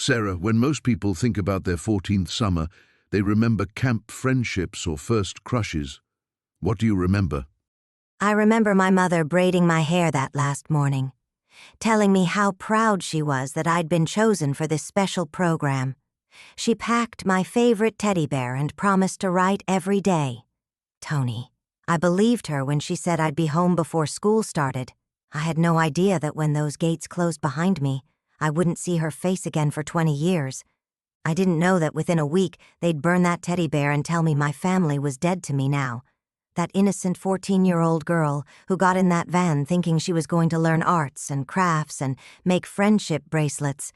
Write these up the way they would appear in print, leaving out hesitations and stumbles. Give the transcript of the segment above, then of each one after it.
Sarah, when most people think about their 14th summer, they remember camp friendships or first crushes. What do you remember? I remember my mother braiding my hair that last morning, telling me how proud she was that I'd been chosen for this special program. She packed my favorite teddy bear and promised to write every day. Tony. I believed her when she said I'd be home before school started. I had no idea that when those gates closed behind me, I wouldn't see her face again for 20 years. I didn't know that within a week they'd burn that teddy bear and tell me my family was dead to me now. That innocent 14-year-old girl who got in that van thinking she was going to learn arts and crafts and make friendship bracelets.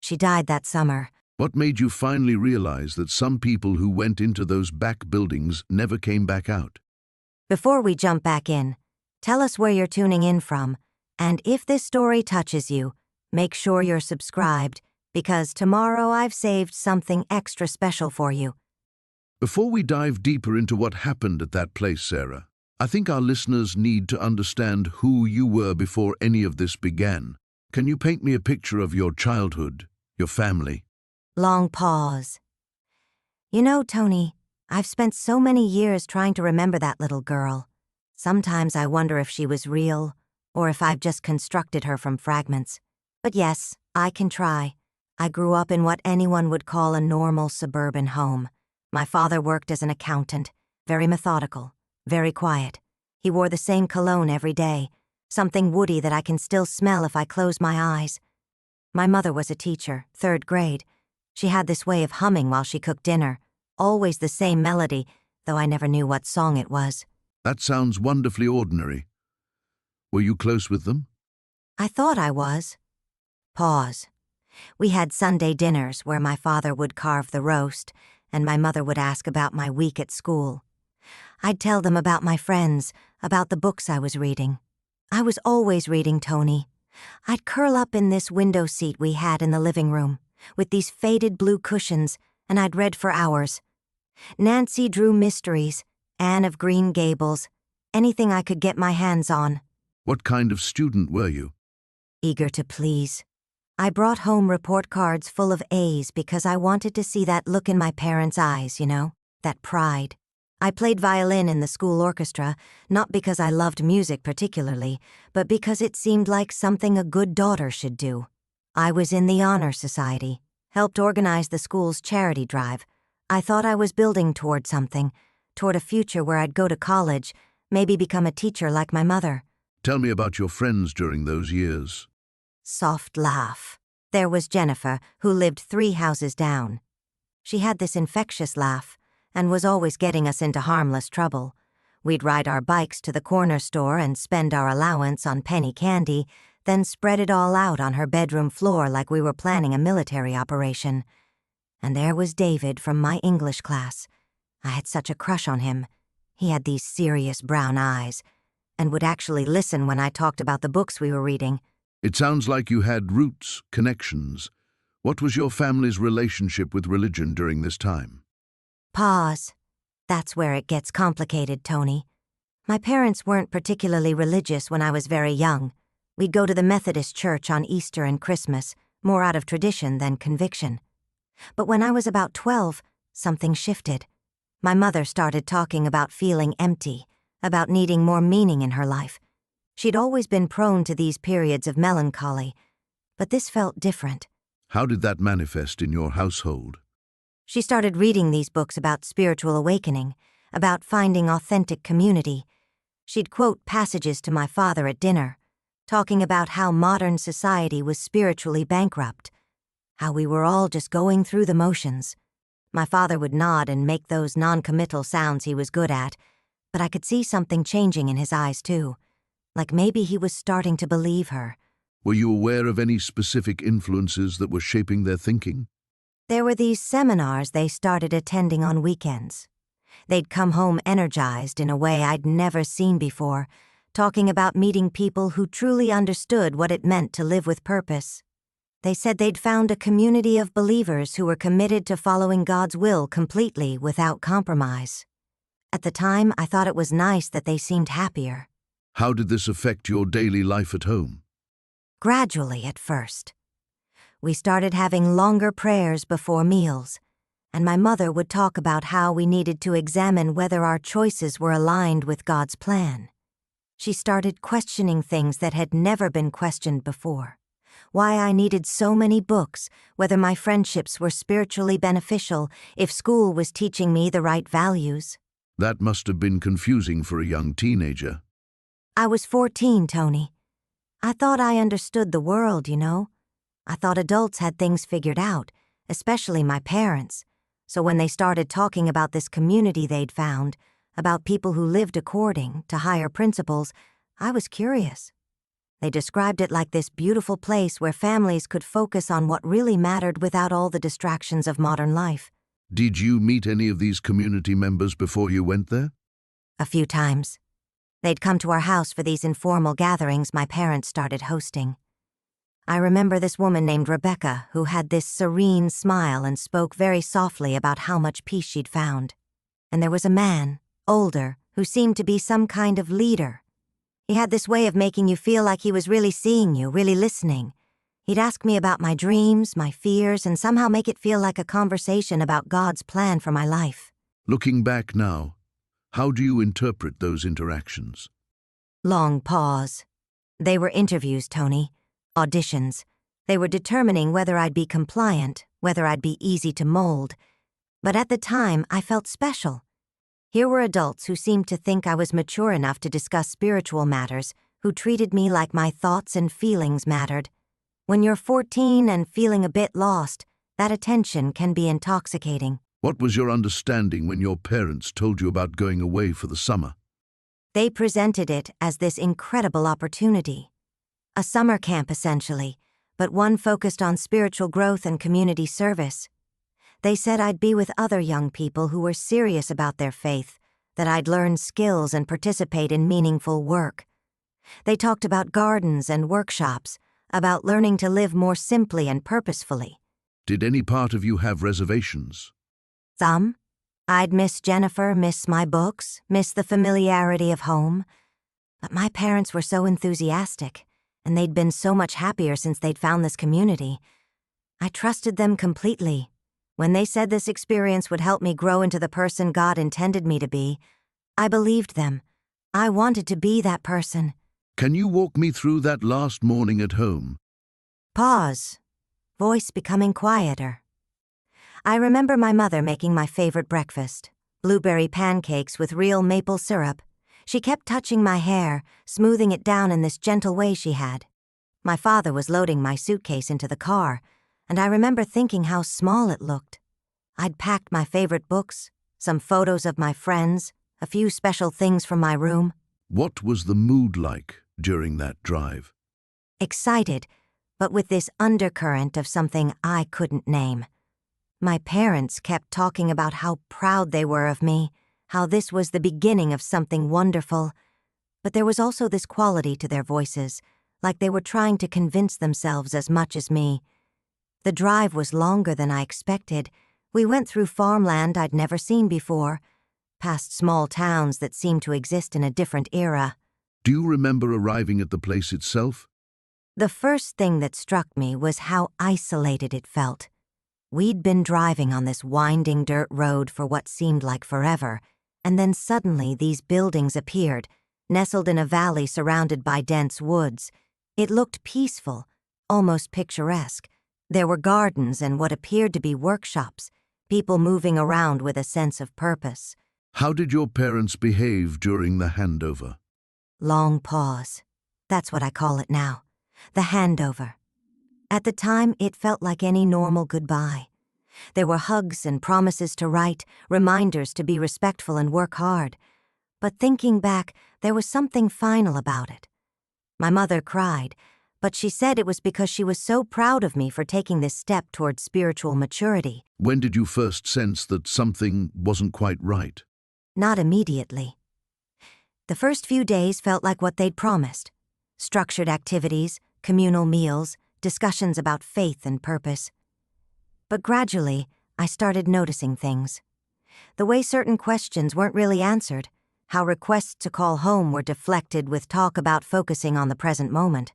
She died that summer. What made you finally realize that some people who went into those back buildings never came back out? Before we jump back in, tell us where you're tuning in from, and if this story touches you, make sure you're subscribed, because tomorrow I've saved something extra special for you. Before we dive deeper into what happened at that place, Sarah, I think our listeners need to understand who you were before any of this began. Can you paint me a picture of your childhood, your family? Long pause. You know, Tony, I've spent so many years trying to remember that little girl. Sometimes I wonder if she was real, or if I've just constructed her from fragments. But yes, I can try. I grew up in what anyone would call a normal suburban home. My father worked as an accountant, very methodical, very quiet. He wore the same cologne every day, something woody that I can still smell if I close my eyes. My mother was a teacher, 3rd grade. She had this way of humming while she cooked dinner, always the same melody, though I never knew what song it was. That sounds wonderfully ordinary. Were you close with them? I thought I was. Pause. We had Sunday dinners where my father would carve the roast, and my mother would ask about my week at school. I'd tell them about my friends, about the books I was reading. I was always reading, Tony. I'd curl up in this window seat we had in the living room, with these faded blue cushions, and I'd read for hours. Nancy Drew mysteries, Anne of Green Gables, anything I could get my hands on. What kind of student were you? Eager to please. I brought home report cards full of A's because I wanted to see that look in my parents' eyes, you know, that pride. I played violin in the school orchestra, not because I loved music particularly, but because it seemed like something a good daughter should do. I was in the Honor Society, helped organize the school's charity drive. I thought I was building toward something, toward a future where I'd go to college, maybe become a teacher like my mother. Tell me about your friends during those years. Soft laugh. There was Jennifer, who lived 3 houses down. She had this infectious laugh and was always getting us into harmless trouble. We'd ride our bikes to the corner store and spend our allowance on penny candy, then spread it all out on her bedroom floor like we were planning a military operation. And there was David from my English class. I had such a crush on him. He had these serious brown eyes, and would actually listen when I talked about the books we were reading. It sounds like you had roots, connections. What was your family's relationship with religion during this time? Pause. That's where it gets complicated, Tony. My parents weren't particularly religious when I was very young. We'd go to the Methodist church on Easter and Christmas, more out of tradition than conviction. But when I was about 12, something shifted. My mother started talking about feeling empty, about needing more meaning in her life. She'd always been prone to these periods of melancholy, but this felt different. How did that manifest in your household? She started reading these books about spiritual awakening, about finding authentic community. She'd quote passages to my father at dinner, talking about how modern society was spiritually bankrupt, how we were all just going through the motions. My father would nod and make those non-committal sounds he was good at, but I could see something changing in his eyes too, like maybe he was starting to believe her. Were you aware of any specific influences that were shaping their thinking? There were these seminars they started attending on weekends. They'd come home energized in a way I'd never seen before, talking about meeting people who truly understood what it meant to live with purpose. They said they'd found a community of believers who were committed to following God's will completely without compromise. At the time, I thought it was nice that they seemed happier. How did this affect your daily life at home? Gradually at first. We started having longer prayers before meals, and my mother would talk about how we needed to examine whether our choices were aligned with God's plan. She started questioning things that had never been questioned before. Why I needed so many books, whether my friendships were spiritually beneficial, if school was teaching me the right values. That must have been confusing for a young teenager. I was 14, Tony. I thought I understood the world, you know. I thought adults had things figured out, especially my parents. So when they started talking about this community they'd found, about people who lived according to higher principles, I was curious. They described it like this beautiful place where families could focus on what really mattered without all the distractions of modern life. Did you meet any of these community members before you went there? A few times. They'd come to our house for these informal gatherings my parents started hosting. I remember this woman named Rebecca who had this serene smile and spoke very softly about how much peace she'd found. And there was a man, older, who seemed to be some kind of leader. He had this way of making you feel like he was really seeing you, really listening. He'd ask me about my dreams, my fears, and somehow make it feel like a conversation about God's plan for my life. Looking back now, how do you interpret those interactions? Long pause. They were interviews, Tony. Auditions. They were determining whether I'd be compliant, whether I'd be easy to mold. But at the time, I felt special. Here were adults who seemed to think I was mature enough to discuss spiritual matters, who treated me like my thoughts and feelings mattered. When you're 14 and feeling a bit lost, that attention can be intoxicating. What was your understanding when your parents told you about going away for the summer? They presented it as this incredible opportunity. A summer camp, essentially, but one focused on spiritual growth and community service. They said I'd be with other young people who were serious about their faith, that I'd learn skills and participate in meaningful work. They talked about gardens and workshops, about learning to live more simply and purposefully. Did any part of you have reservations? Some. I'd miss Jennifer, miss my books, miss the familiarity of home. But my parents were so enthusiastic, and they'd been so much happier since they'd found this community. I trusted them completely. When they said this experience would help me grow into the person God intended me to be, I believed them. I wanted to be that person. Can you walk me through that last morning at home? Pause. Voice becoming quieter. I remember my mother making my favorite breakfast, blueberry pancakes with real maple syrup. She kept touching my hair, smoothing it down in this gentle way she had. My father was loading my suitcase into the car, and I remember thinking how small it looked. I'd packed my favorite books, some photos of my friends, a few special things from my room. What was the mood like during that drive? Excited, but with this undercurrent of something I couldn't name. My parents kept talking about how proud they were of me, how this was the beginning of something wonderful. But there was also this quality to their voices, like they were trying to convince themselves as much as me. The drive was longer than I expected. We went through farmland I'd never seen before, past small towns that seemed to exist in a different era. Do you remember arriving at the place itself? The first thing that struck me was how isolated it felt. We'd been driving on this winding dirt road for what seemed like forever, and then suddenly these buildings appeared, nestled in a valley surrounded by dense woods. It looked peaceful, almost picturesque. There were gardens and what appeared to be workshops, people moving around with a sense of purpose. How did your parents behave during the handover? Long pause. That's what I call it now. The handover. At the time, it felt like any normal goodbye. There were hugs and promises to write, reminders to be respectful and work hard. But thinking back, there was something final about it. My mother cried, but she said it was because she was so proud of me for taking this step towards spiritual maturity. When did you first sense that something wasn't quite right? Not immediately. The first few days felt like what they'd promised. Structured activities, communal meals, discussions about faith and purpose. But gradually, I started noticing things. The way certain questions weren't really answered, how requests to call home were deflected with talk about focusing on the present moment.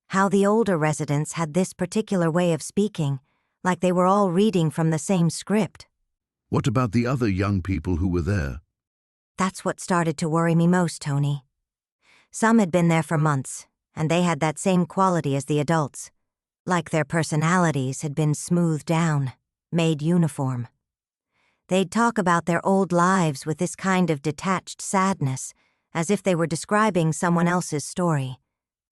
How the older residents had this particular way of speaking, like they were all reading from the same script. What about the other young people who were there? That's what started to worry me most, Tony. Some had been there for months, and they had that same quality as the adults. Like their personalities had been smoothed down, made uniform. They'd talk about their old lives with this kind of detached sadness, as if they were describing someone else's story.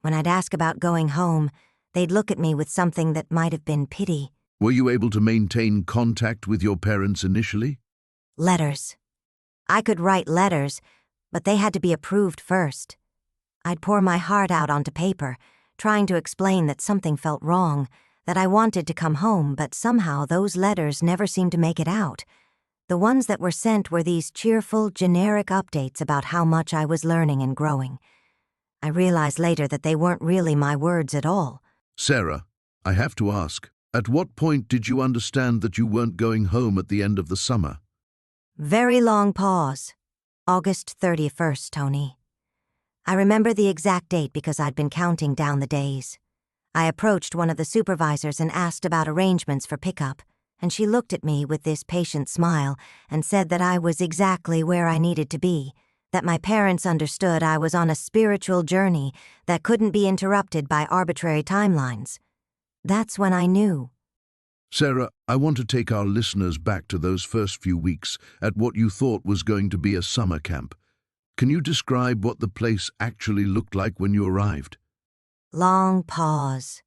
When I'd ask about going home, they'd look at me with something that might have been pity. Were you able to maintain contact with your parents initially? Letters. I could write letters, but they had to be approved first. I'd pour my heart out onto paper, trying to explain that something felt wrong, that I wanted to come home, but somehow those letters never seemed to make it out. The ones that were sent were these cheerful, generic updates about how much I was learning and growing. I realized later that they weren't really my words at all. Sarah, I have to ask, at what point did you understand that you weren't going home at the end of the summer? Very long pause. August 31st, Tony. I remember the exact date because I'd been counting down the days. I approached one of the supervisors and asked about arrangements for pickup, and she looked at me with this patient smile and said that I was exactly where I needed to be, that my parents understood I was on a spiritual journey that couldn't be interrupted by arbitrary timelines. That's when I knew. Sarah, I want to take our listeners back to those first few weeks at what you thought was going to be a summer camp. Can you describe what the place actually looked like when you arrived? Long pause.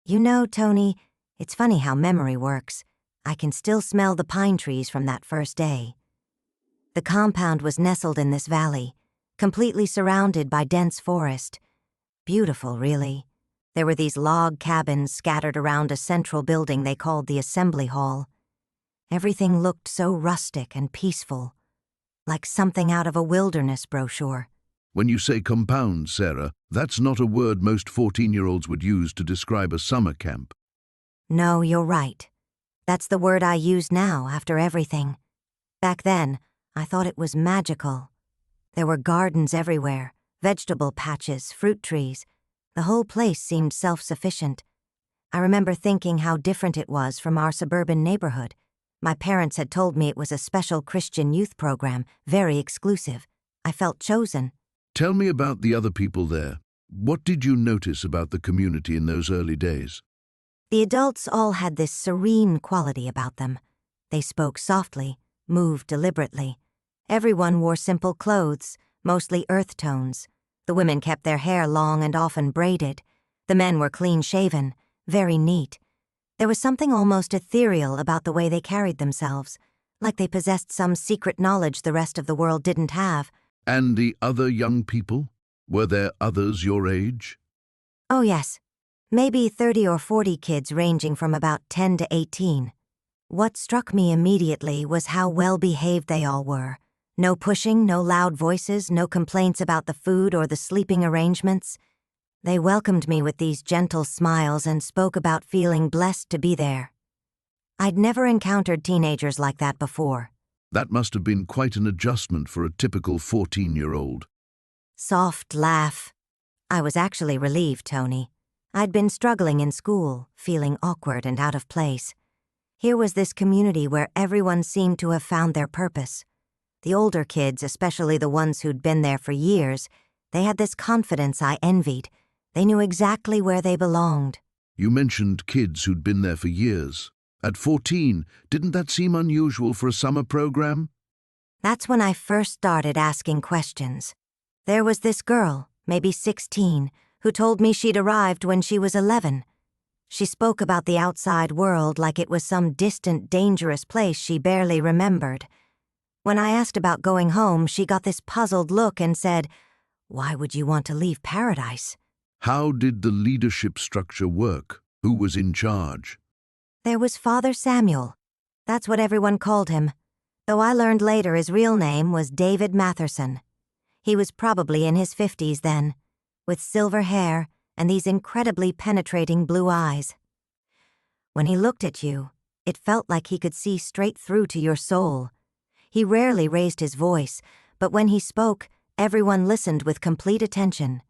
You know, Tony, it's funny how memory works. I can still smell the pine trees from that first day. The compound was nestled in this valley, completely surrounded by dense forest. Beautiful, really. There were these log cabins scattered around a central building they called the Assembly Hall. Everything looked so rustic and peaceful, like something out of a wilderness brochure. When you say compound, Sarah, that's not a word most 14-year-olds would use to describe a summer camp. No, you're right. That's the word I use now after everything. Back then, I thought it was magical. There were gardens everywhere, vegetable patches, fruit trees. The whole place seemed self-sufficient. I remember thinking how different it was from our suburban neighborhood. My parents had told me it was a special Christian youth program, very exclusive. I felt chosen. Tell me about the other people there. What did you notice about the community in those early days? The adults all had this serene quality about them. They spoke softly, moved deliberately. Everyone wore simple clothes, mostly earth tones. The women kept their hair long and often braided. The men were clean-shaven, very neat. There was something almost ethereal about the way they carried themselves, like they possessed some secret knowledge the rest of the world didn't have. And the other young people? Were there others your age? Oh yes, maybe 30 or 40 kids ranging from about 10 to 18. What struck me immediately was how well-behaved they all were. No pushing, no loud voices, no complaints about the food or the sleeping arrangements. They welcomed me with these gentle smiles and spoke about feeling blessed to be there. I'd never encountered teenagers like that before. That must have been quite an adjustment for a typical 14-year-old. Soft laugh. I was actually relieved, Tony. I'd been struggling in school, feeling awkward and out of place. Here was this community where everyone seemed to have found their purpose. The older kids, especially the ones who'd been there for years, they had this confidence I envied. They knew exactly where they belonged. You mentioned kids who'd been there for years. At 14, didn't that seem unusual for a summer program? That's when I first started asking questions. There was this girl, maybe 16, who told me she'd arrived when she was 11. She spoke about the outside world like it was some distant, dangerous place she barely remembered. When I asked about going home, she got this puzzled look and said, "Why would you want to leave paradise?" How did the leadership structure work? Who was in charge? There was Father Samuel. That's what everyone called him, though I learned later his real name was David Matherson. He was probably in his 50s then, with silver hair and these incredibly penetrating blue eyes. When he looked at you, it felt like he could see straight through to your soul. He rarely raised his voice, but when he spoke, everyone listened with complete attention.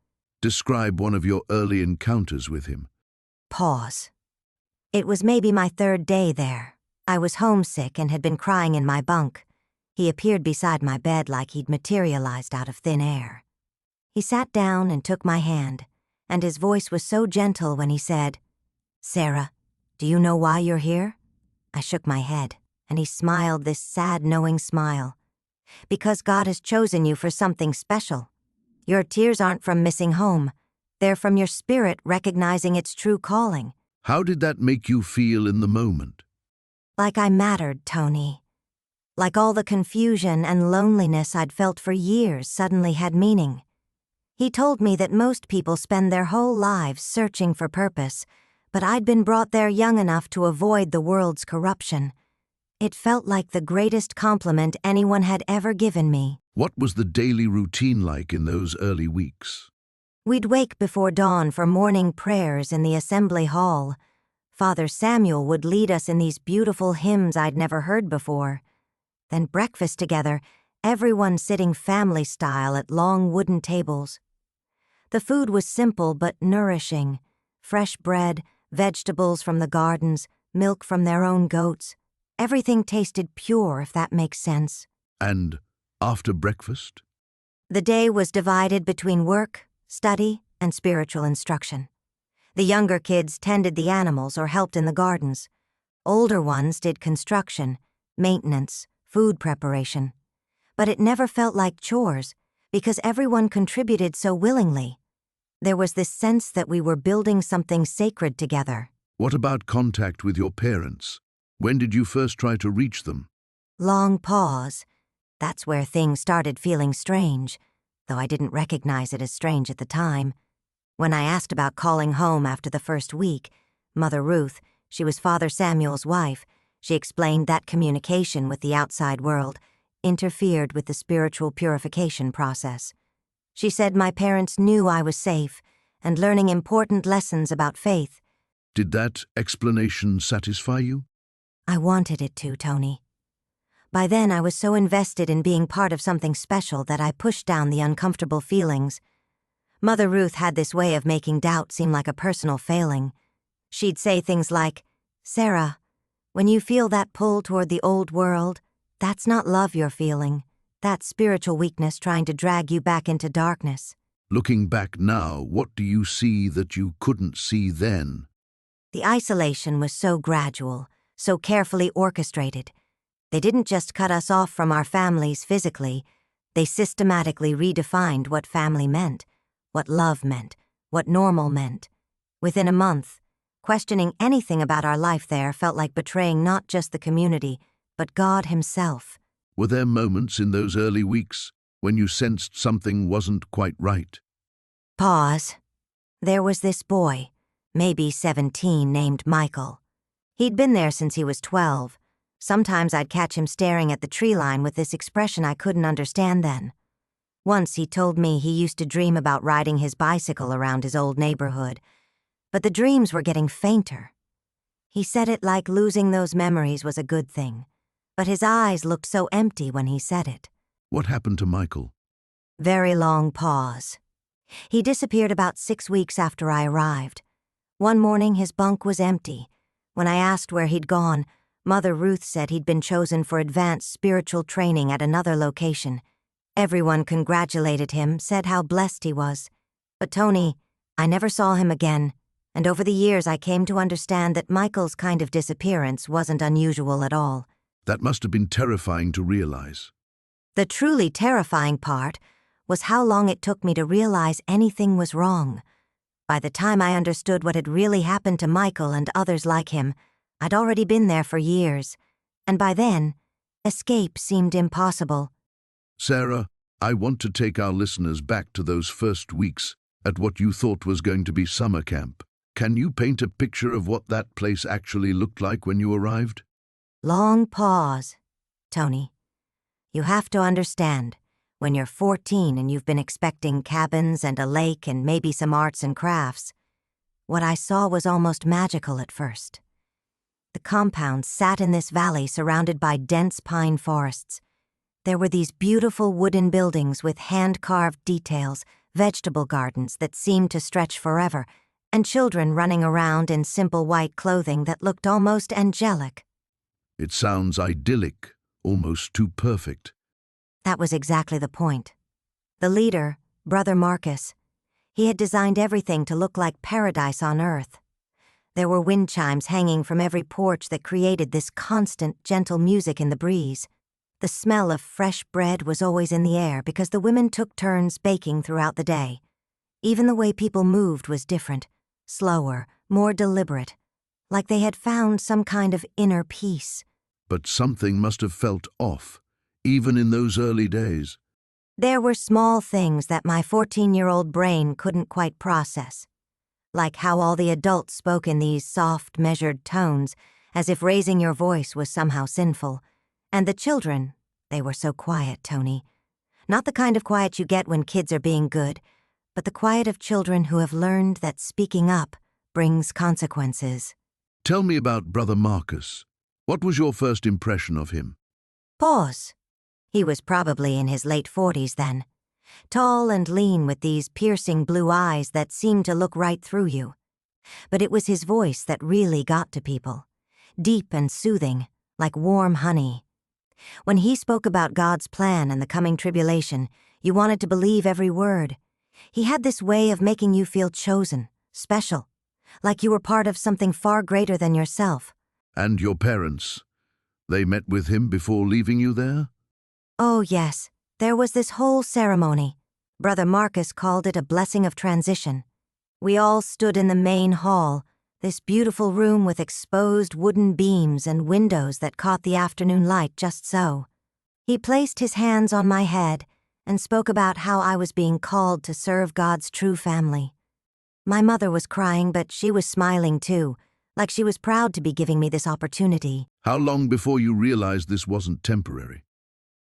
Describe one of your early encounters with him. Pause. It was maybe my third day there. I was homesick and had been crying in my bunk. He appeared beside my bed like he'd materialized out of thin air. He sat down and took my hand, and his voice was so gentle when he said, "Sarah, do you know why you're here?" I shook my head, and he smiled this sad, knowing smile. "Because God has chosen you for something special. Your tears aren't from missing home. They're from your spirit recognizing its true calling." How did that make you feel in the moment? Like I mattered, Tony. Like all the confusion and loneliness I'd felt for years suddenly had meaning. He told me that most people spend their whole lives searching for purpose, but I'd been brought there young enough to avoid the world's corruption. It felt like the greatest compliment anyone had ever given me. What was the daily routine like in those early weeks? We'd wake before dawn for morning prayers in the assembly hall. Father Samuel would lead us in these beautiful hymns I'd never heard before. Then breakfast together, everyone sitting family style at long wooden tables. The food was simple but nourishing. Fresh bread, vegetables from the gardens, milk from their own goats. Everything tasted pure, if that makes sense. And after breakfast? The day was divided between work, study, and spiritual instruction. The younger kids tended the animals or helped in the gardens. Older ones did construction, maintenance, food preparation. But it never felt like chores, because everyone contributed so willingly. There was this sense that we were building something sacred together. What about contact with your parents? When did you first try to reach them? Long pause. That's where things started feeling strange, though I didn't recognize it as strange at the time. When I asked about calling home after the first week, Mother Ruth, she was Father Samuel's wife, she explained that communication with the outside world interfered with the spiritual purification process. She said my parents knew I was safe and learning important lessons about faith. Did that explanation satisfy you? I wanted it to, Tony. By then I was so invested in being part of something special that I pushed down the uncomfortable feelings. Mother Ruth had this way of making doubt seem like a personal failing. She'd say things like, "Sarah, when you feel that pull toward the old world, that's not love you're feeling. That's spiritual weakness trying to drag you back into darkness." Looking back now, what do you see that you couldn't see then? The isolation was so gradual, so carefully orchestrated. They didn't just cut us off from our families physically, they systematically redefined what family meant, what love meant, what normal meant. Within a month, questioning anything about our life there felt like betraying not just the community, but God Himself. Were there moments in those early weeks when you sensed something wasn't quite right? Pause. There was this boy, maybe 17, named Michael. He'd been there since he was 12. Sometimes I'd catch him staring at the tree line with this expression I couldn't understand then. Once he told me he used to dream about riding his bicycle around his old neighborhood, but the dreams were getting fainter. He said it like losing those memories was a good thing, but his eyes looked so empty when he said it. What happened to Michael? Very long pause. He disappeared about 6 weeks after I arrived. One morning his bunk was empty. When I asked where he'd gone, Mother Ruth said he'd been chosen for advanced spiritual training at another location. Everyone congratulated him, said how blessed he was. But Tony, I never saw him again, and over the years I came to understand that Michael's kind of disappearance wasn't unusual at all. That must have been terrifying to realize. The truly terrifying part was how long it took me to realize anything was wrong. By the time I understood what had really happened to Michael and others like him, I'd already been there for years, and by then, escape seemed impossible. Sarah, I want to take our listeners back to those first weeks at what you thought was going to be summer camp. Can you paint a picture of what that place actually looked like when you arrived? Long pause. Tony, you have to understand, when you're 14 and you've been expecting cabins and a lake and maybe some arts and crafts, what I saw was almost magical at first. The compound sat in this valley surrounded by dense pine forests. There were these beautiful wooden buildings with hand-carved details, vegetable gardens that seemed to stretch forever, and children running around in simple white clothing that looked almost angelic. It sounds idyllic, almost too perfect. That was exactly the point. The leader, Brother Marcus, he had designed everything to look like paradise on earth. There were wind chimes hanging from every porch that created this constant, gentle music in the breeze. The smell of fresh bread was always in the air because the women took turns baking throughout the day. Even the way people moved was different, slower, more deliberate, like they had found some kind of inner peace. But something must have felt off, even in those early days. There were small things that my 14-year-old brain couldn't quite process, like how all the adults spoke in these soft, measured tones, as if raising your voice was somehow sinful. And the children, they were so quiet, Tony. Not the kind of quiet you get when kids are being good, but the quiet of children who have learned that speaking up brings consequences. Tell me about Brother Marcus. What was your first impression of him? Pause. He was probably in his late 40s then. Tall and lean with these piercing blue eyes that seemed to look right through you. But it was his voice that really got to people. Deep and soothing, like warm honey. When he spoke about God's plan and the coming tribulation, you wanted to believe every word. He had this way of making you feel chosen, special, like you were part of something far greater than yourself. And your parents? They met with him before leaving you there? Oh, yes. There was this whole ceremony. Brother Marcus called it a blessing of transition. We all stood in the main hall, this beautiful room with exposed wooden beams and windows that caught the afternoon light just so. He placed his hands on my head and spoke about how I was being called to serve God's true family. My mother was crying, but she was smiling too, like she was proud to be giving me this opportunity. How long before you realized this wasn't temporary?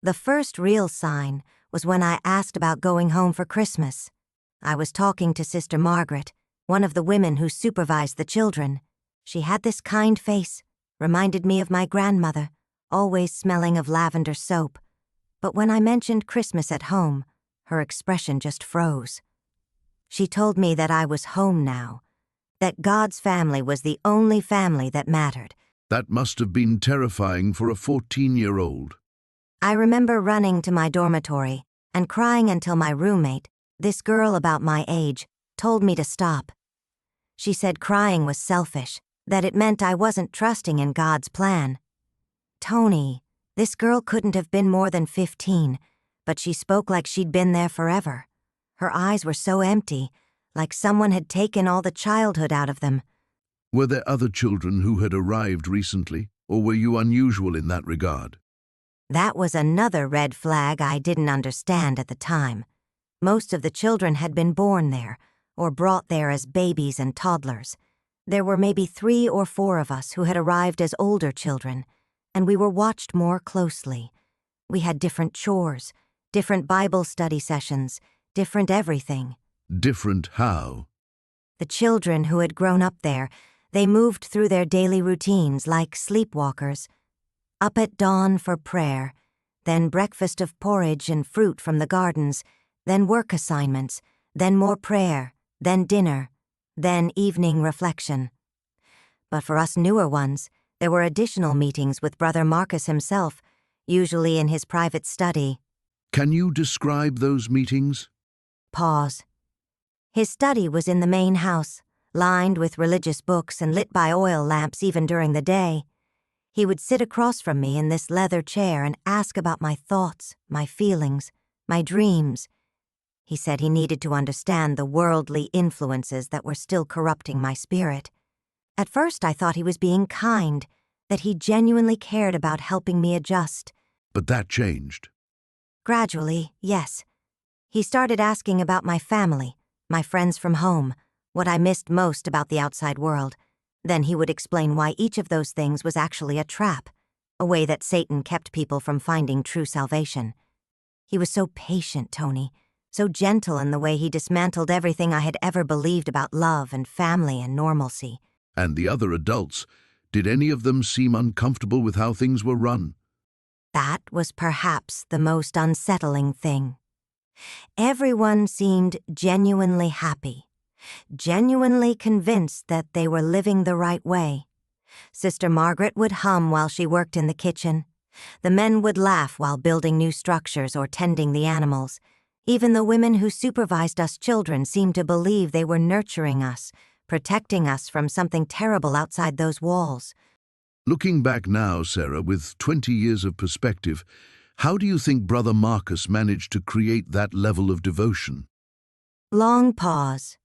The first real sign was when I asked about going home for Christmas. I was talking to Sister Margaret, one of the women who supervised the children. She had this kind face, reminded me of my grandmother, always smelling of lavender soap. But when I mentioned Christmas at home, her expression just froze. She told me that I was home now, that God's family was the only family that mattered. That must have been terrifying for a 14-year-old. I remember running to my dormitory and crying until my roommate, this girl about my age, told me to stop. She said crying was selfish, that it meant I wasn't trusting in God's plan. Tony, this girl couldn't have been more than 15, but she spoke like she'd been there forever. Her eyes were so empty, like someone had taken all the childhood out of them. Were there other children who had arrived recently, or were you unusual in that regard? That was another red flag I didn't understand at the time. Most of the children had been born there, or brought there as babies and toddlers. There were maybe 3 or 4 of us who had arrived as older children, and we were watched more closely. We had different chores, different Bible study sessions, different everything. Different how? The children who had grown up there, they moved through their daily routines like sleepwalkers. Up at dawn for prayer, then breakfast of porridge and fruit from the gardens, then work assignments, then more prayer, then dinner, then evening reflection. But for us newer ones, there were additional meetings with Brother Marcus himself, usually in his private study. Can you describe those meetings? Pause. His study was in the main house, lined with religious books and lit by oil lamps even during the day. He would sit across from me in this leather chair and ask about my thoughts, my feelings, my dreams. He said he needed to understand the worldly influences that were still corrupting my spirit. At first I thought he was being kind, that he genuinely cared about helping me adjust. But that changed. Gradually, yes. He started asking about my family, my friends from home, what I missed most about the outside world. Then he would explain why each of those things was actually a trap, a way that Satan kept people from finding true salvation. He was so patient, Tony, so gentle in the way he dismantled everything I had ever believed about love and family and normalcy. And the other adults, did any of them seem uncomfortable with how things were run? That was perhaps the most unsettling thing. Everyone seemed genuinely happy, genuinely convinced that they were living the right way. Sister Margaret would hum while she worked in the kitchen. The men would laugh while building new structures or tending the animals. Even the women who supervised us children seemed to believe they were nurturing us, protecting us from something terrible outside those walls. Looking back now, Sarah, with 20 years of perspective, how do you think Brother Marcus managed to create that level of devotion? Long pause.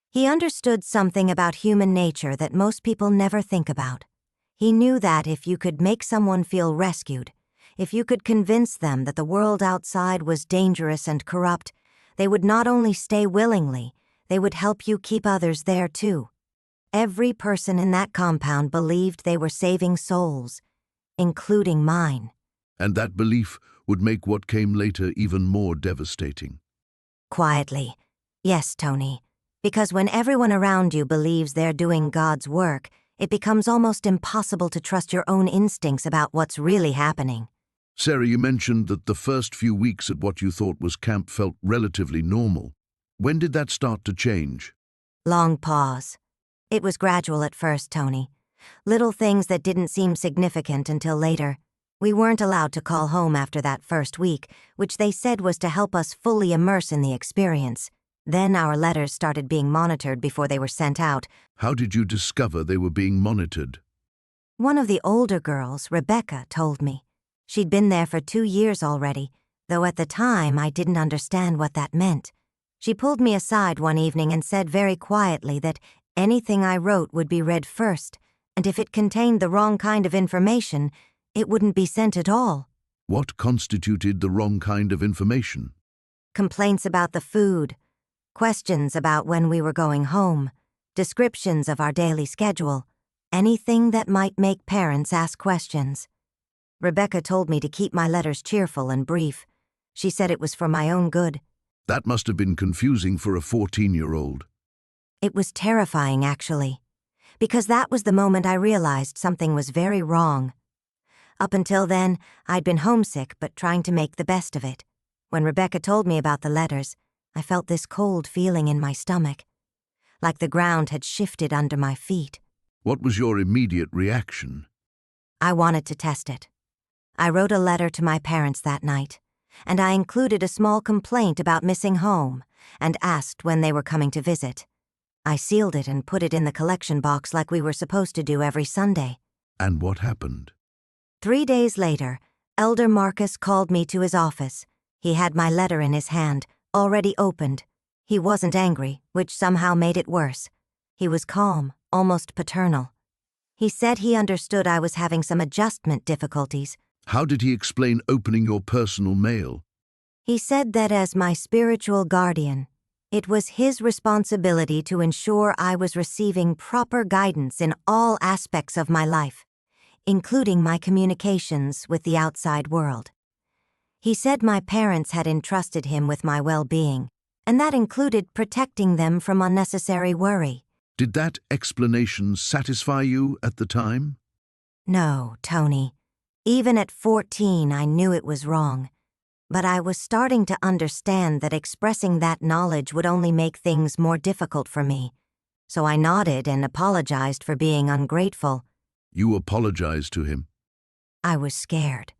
He understood something about human nature that most people never think about. He knew that if you could make someone feel rescued, if you could convince them that the world outside was dangerous and corrupt, they would not only stay willingly, they would help you keep others there too. Every person in that compound believed they were saving souls, including mine. And that belief would make what came later even more devastating. Quietly. Yes, Tony. Because when everyone around you believes they're doing God's work, it becomes almost impossible to trust your own instincts about what's really happening. Sarah, you mentioned that the first few weeks at what you thought was camp felt relatively normal. When did that start to change? Long pause. It was gradual at first, Tony. Little things that didn't seem significant until later. We weren't allowed to call home after that first week, which they said was to help us fully immerse in the experience. Then our letters started being monitored before they were sent out. How did you discover they were being monitored? One of the older girls, Rebecca, told me. She'd been there for 2 years already, though at the time I didn't understand what that meant. She pulled me aside one evening and said very quietly that anything I wrote would be read first, and if it contained the wrong kind of information, it wouldn't be sent at all. What constituted the wrong kind of information? Complaints about the food, questions about when we were going home, descriptions of our daily schedule, anything that might make parents ask questions. Rebecca told me to keep my letters cheerful and brief. She said it was for my own good. That must have been confusing for a 14-year-old. It was terrifying, actually, because that was the moment I realized something was very wrong. Up until then, I'd been homesick but trying to make the best of it. When Rebecca told me about the letters, I felt this cold feeling in my stomach, like the ground had shifted under my feet. What was your immediate reaction? I wanted to test it. I wrote a letter to my parents that night, and I included a small complaint about missing home and asked when they were coming to visit. I sealed it and put it in the collection box like we were supposed to do every Sunday. And what happened? 3 days later, Elder Marcus called me to his office. He had my letter in his hand, already opened. He wasn't angry, which somehow made it worse. He was calm, almost paternal. He said he understood I was having some adjustment difficulties. How did he explain opening your personal mail? He said that as my spiritual guardian, it was his responsibility to ensure I was receiving proper guidance in all aspects of my life, including my communications with the outside world. He said my parents had entrusted him with my well-being, and that included protecting them from unnecessary worry. Did that explanation satisfy you at the time? No, Tony. Even at 14, I knew it was wrong. But I was starting to understand that expressing that knowledge would only make things more difficult for me. So I nodded and apologized for being ungrateful. You apologized to him? I was scared.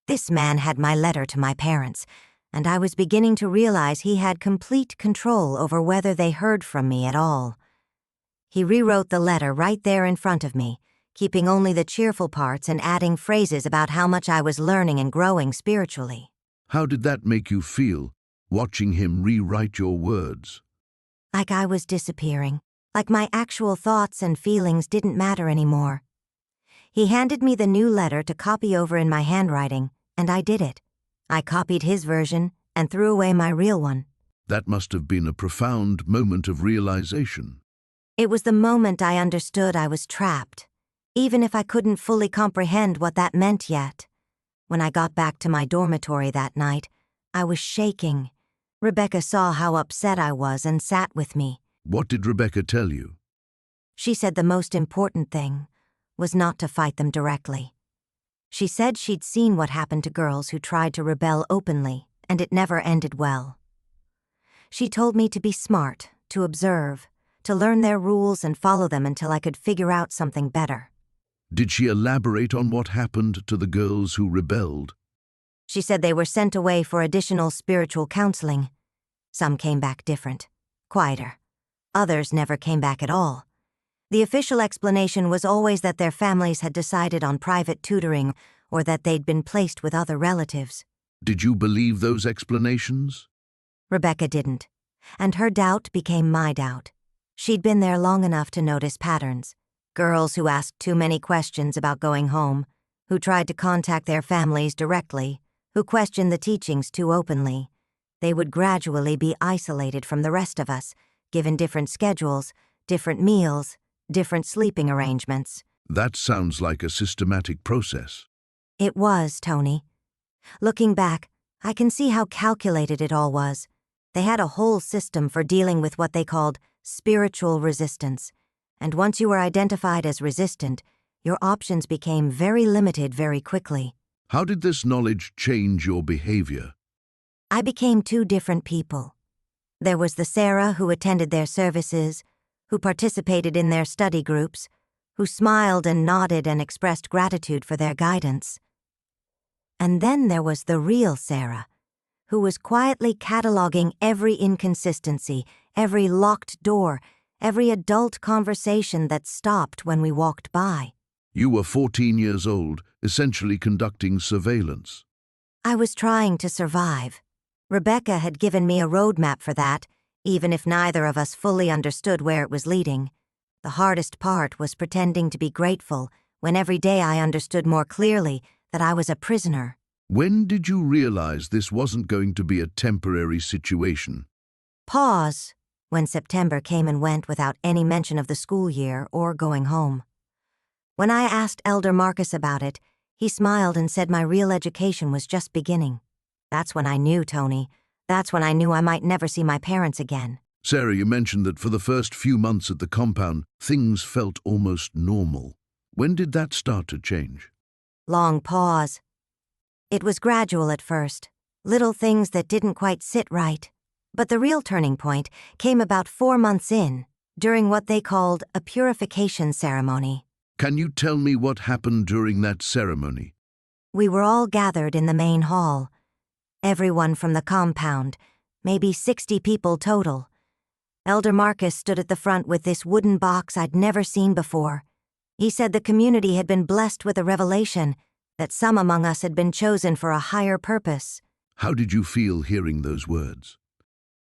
This man had my letter to my parents, and I was beginning to realize he had complete control over whether they heard from me at all. He rewrote the letter right there in front of me, keeping only the cheerful parts and adding phrases about how much I was learning and growing spiritually. How did that make you feel, watching him rewrite your words? Like I was disappearing, like my actual thoughts and feelings didn't matter anymore. He handed me the new letter to copy over in my handwriting, and I did it. I copied his version and threw away my real one. That must have been a profound moment of realization. It was the moment I understood I was trapped, even if I couldn't fully comprehend what that meant yet. When I got back to my dormitory that night, I was shaking. Rebecca saw how upset I was and sat with me. What did Rebecca tell you? She said the most important thing was not to fight them directly. She said she'd seen what happened to girls who tried to rebel openly and it never ended well. She told me to be smart, to observe, to learn their rules and follow them until I could figure out something better. Did she elaborate on what happened to the girls who rebelled? She said they were sent away for additional spiritual counseling. Some came back different, quieter. Others never came back at all. The official explanation was always that their families had decided on private tutoring or that they'd been placed with other relatives. Did you believe those explanations? Rebecca didn't, and her doubt became my doubt. She'd been there long enough to notice patterns. Girls who asked too many questions about going home, who tried to contact their families directly, who questioned the teachings too openly. They would gradually be isolated from the rest of us, given different schedules, different meals, different sleeping arrangements. That sounds like a systematic process. It was, Tony. Looking back, I can see how calculated it all was. They had a whole system for dealing with what they called spiritual resistance. And once you were identified as resistant, your options became very limited very quickly. How did this knowledge change your behavior? I became two different people. There was the Sarah who attended their services, who participated in their study groups, who smiled and nodded and expressed gratitude for their guidance. And then there was the real Sarah, who was quietly cataloging every inconsistency, every locked door, every adult conversation that stopped when we walked by. You were 14 years old, essentially conducting surveillance. I was trying to survive. Rebecca had given me a roadmap for that, even if neither of us fully understood where it was leading. The hardest part was pretending to be grateful when every day I understood more clearly that I was a prisoner. When did you realize this wasn't going to be a temporary situation? Pause, when September came and went without any mention of the school year or going home. When I asked Elder Marcus about it, he smiled and said my real education was just beginning. That's when I knew, Tony. That's when I knew I might never see my parents again. Sarah, you mentioned that for the first few months at the compound, things felt almost normal. When did that start to change? Long pause. It was gradual at first, little things that didn't quite sit right. But the real turning point came about 4 months in, during what they called a purification ceremony. Can you tell me what happened during that ceremony? We were all gathered in the main hall. Everyone from the compound, maybe 60 people total. Elder Marcus stood at the front with this wooden box I'd never seen before. He said the community had been blessed with a revelation, that some among us had been chosen for a higher purpose. How did you feel hearing those words?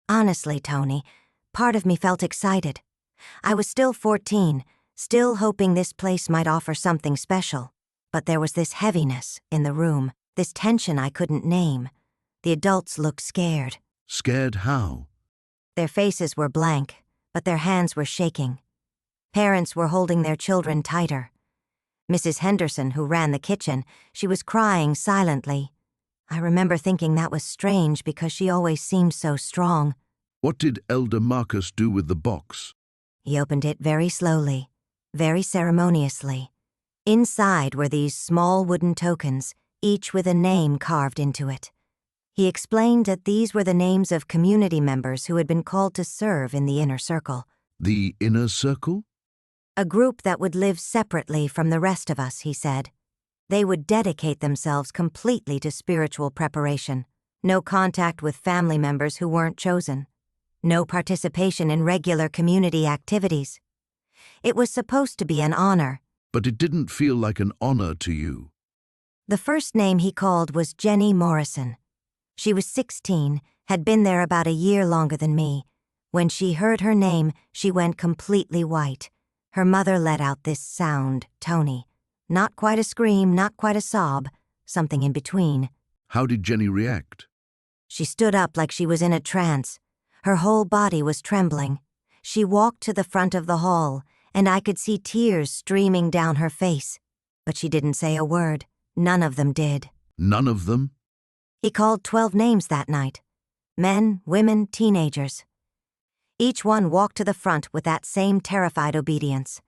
Honestly, Tony, part of me felt excited. I was still 14, still hoping this place might offer something special. But there was this heaviness in the room, this tension I couldn't name. The adults looked scared. Scared how? Their faces were blank, but their hands were shaking. Parents were holding their children tighter. Mrs. Henderson, who ran the kitchen, she was crying silently. I remember thinking that was strange because she always seemed so strong. What did Elder Marcus do with the box? He opened it very slowly, very ceremoniously. Inside were these small wooden tokens, each with a name carved into it. He explained that these were the names of community members who had been called to serve in the inner circle. The inner circle? A group that would live separately from the rest of us, he said. They would dedicate themselves completely to spiritual preparation. No contact with family members who weren't chosen. No participation in regular community activities. It was supposed to be an honor. But it didn't feel like an honor to you. The first name he called was Jenny Morrison. She was 16, had been there about a year longer than me. When she heard her name, she went completely white. Her mother let out this sound, Tony. Not quite a scream, not quite a sob, something in between. How did Jenny react? She stood up like she was in a trance. Her whole body was trembling. She walked to the front of the hall, and I could see tears streaming down her face. But she didn't say a word. None of them did. None of them? He called 12 names that night. Men, women, teenagers. Each one walked to the front with that same terrified obedience.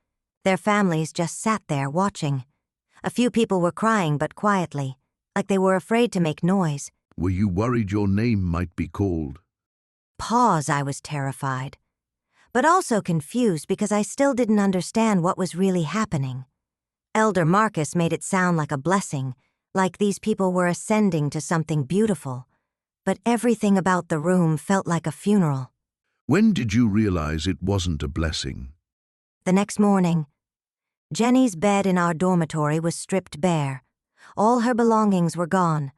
Their families just sat there watching. A few people were crying, but quietly, like they were afraid to make noise. Were you worried your name might be called? Pause, I was terrified, but also confused because I still didn't understand what was really happening. Elder Marcus made it sound like a blessing, like these people were ascending to something beautiful, but everything about the room felt like a funeral. When did you realize it wasn't a blessing? The next morning, Jenny's bed in our dormitory was stripped bare. All her belongings were gone.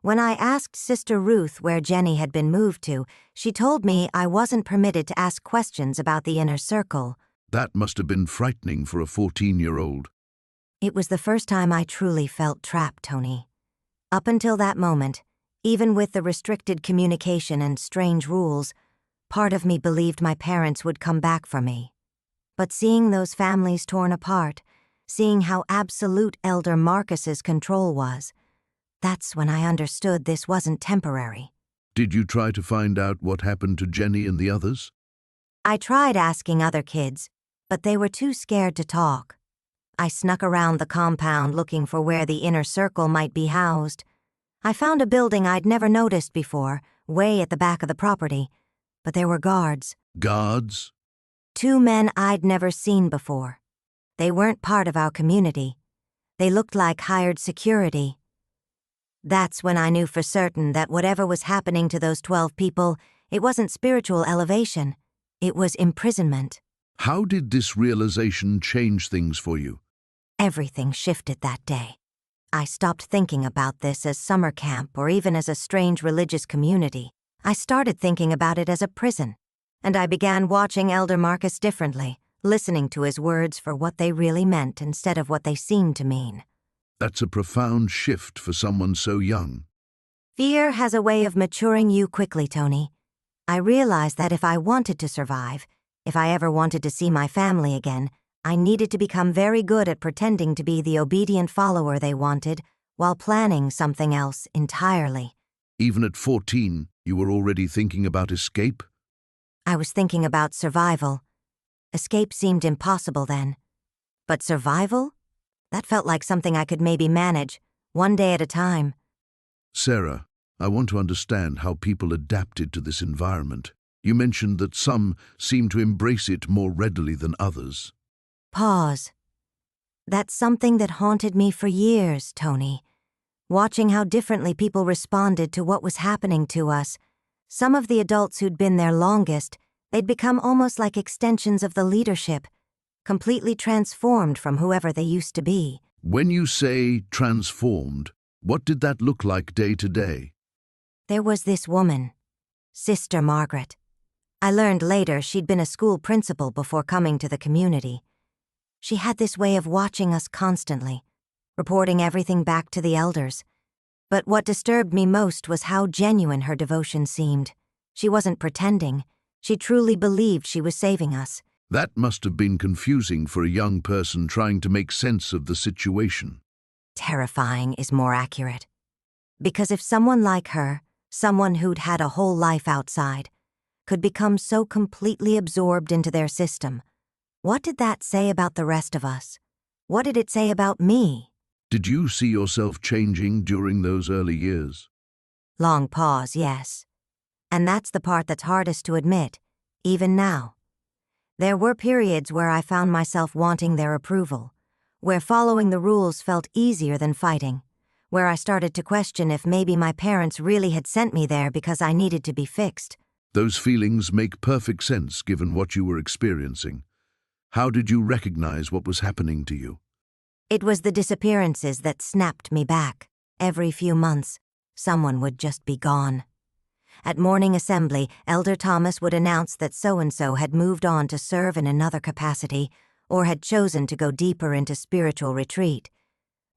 When I asked Sister Ruth where Jenny had been moved to, she told me I wasn't permitted to ask questions about the inner circle. That must have been frightening for a 14-year-old. It was the first time I truly felt trapped, Tony. Up until that moment, even with the restricted communication and strange rules, part of me believed my parents would come back for me. But seeing those families torn apart, seeing how absolute Elder Marcus's control was, that's when I understood this wasn't temporary. Did you try to find out what happened to Jenny and the others? I tried asking other kids, but they were too scared to talk. I snuck around the compound looking for where the inner circle might be housed. I found a building I'd never noticed before, way at the back of the property, but there were guards. Guards? 2 men I'd never seen before. They weren't part of our community. They looked like hired security. That's when I knew for certain that whatever was happening to those 12 people, it wasn't spiritual elevation. It was imprisonment. How did this realization change things for you? Everything shifted that day. I stopped thinking about this as summer camp or even as a strange religious community. I started thinking about it as a prison. And I began watching Elder Marcus differently, listening to his words for what they really meant instead of what they seemed to mean. That's a profound shift for someone so young. Fear has a way of maturing you quickly, Tony. I realized that if I wanted to survive, if I ever wanted to see my family again, I needed to become very good at pretending to be the obedient follower they wanted while planning something else entirely. Even at 14, you were already thinking about escape? I was thinking about survival. Escape seemed impossible then. But survival? That felt like something I could maybe manage, one day at a time. Sarah, I want to understand how people adapted to this environment. You mentioned that some seem to embrace it more readily than others. Pause. That's something that haunted me for years, Tony. Watching how differently people responded to what was happening to us. Some of the adults who'd been there longest, they'd become almost like extensions of the leadership, completely transformed from whoever they used to be. When you say transformed, what did that look like day to day? There was this woman, Sister Margaret. I learned later she'd been a school principal before coming to the community. She had this way of watching us constantly, reporting everything back to the elders. But what disturbed me most was how genuine her devotion seemed. She wasn't pretending. She truly believed she was saving us. That must have been confusing for a young person trying to make sense of the situation. Terrifying is more accurate. Because if someone like her, someone who'd had a whole life outside, could become so completely absorbed into their system, what did that say about the rest of us? What did it say about me? Did you see yourself changing during those early years? Long pause, yes. And that's the part that's hardest to admit, even now. There were periods where I found myself wanting their approval, where following the rules felt easier than fighting, where I started to question if maybe my parents really had sent me there because I needed to be fixed. Those feelings make perfect sense given what you were experiencing. How did you recognize what was happening to you? It was the disappearances that snapped me back. Every few months, someone would just be gone. At morning assembly, Elder Thomas would announce that so-and-so had moved on to serve in another capacity or had chosen to go deeper into spiritual retreat.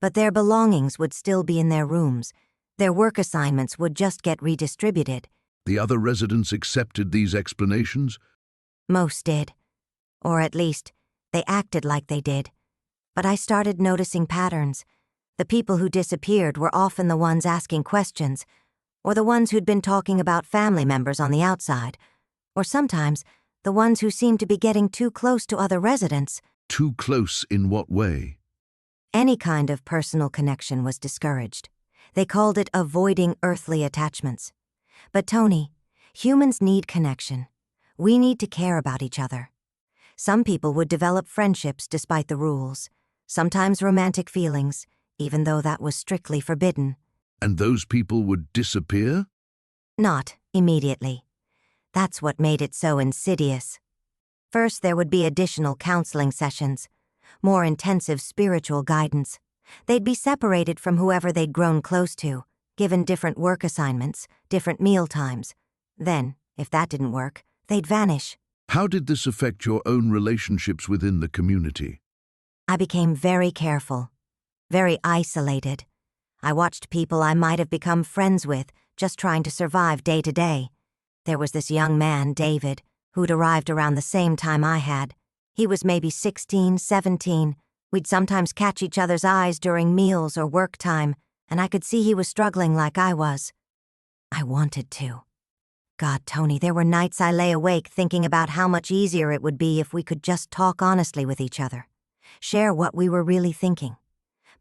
But their belongings would still be in their rooms. Their work assignments would just get redistributed. The other residents accepted these explanations? Most did. Or at least, they acted like they did. But I started noticing patterns. The people who disappeared were often the ones asking questions, or the ones who'd been talking about family members on the outside, or sometimes the ones who seemed to be getting too close to other residents. Too close in what way? Any kind of personal connection was discouraged. They called it avoiding earthly attachments. But Tony, humans need connection. We need to care about each other. Some people would develop friendships despite the rules, sometimes romantic feelings, even though that was strictly forbidden. And those people would disappear? Not immediately. That's what made it so insidious. First, there would be additional counseling sessions, more intensive spiritual guidance. They'd be separated from whoever they'd grown close to, given different work assignments, different meal times. Then, if that didn't work, they'd vanish. How did this affect your own relationships within the community? I became very careful, very isolated. I watched people I might have become friends with, just trying to survive day to day. There was this young man, David, who'd arrived around the same time I had. He was maybe 16, 17. We'd sometimes catch each other's eyes during meals or work time, and I could see he was struggling like I was. I wanted to. God, Tony, there were nights I lay awake thinking about how much easier it would be if we could just talk honestly with each other, share what we were really thinking.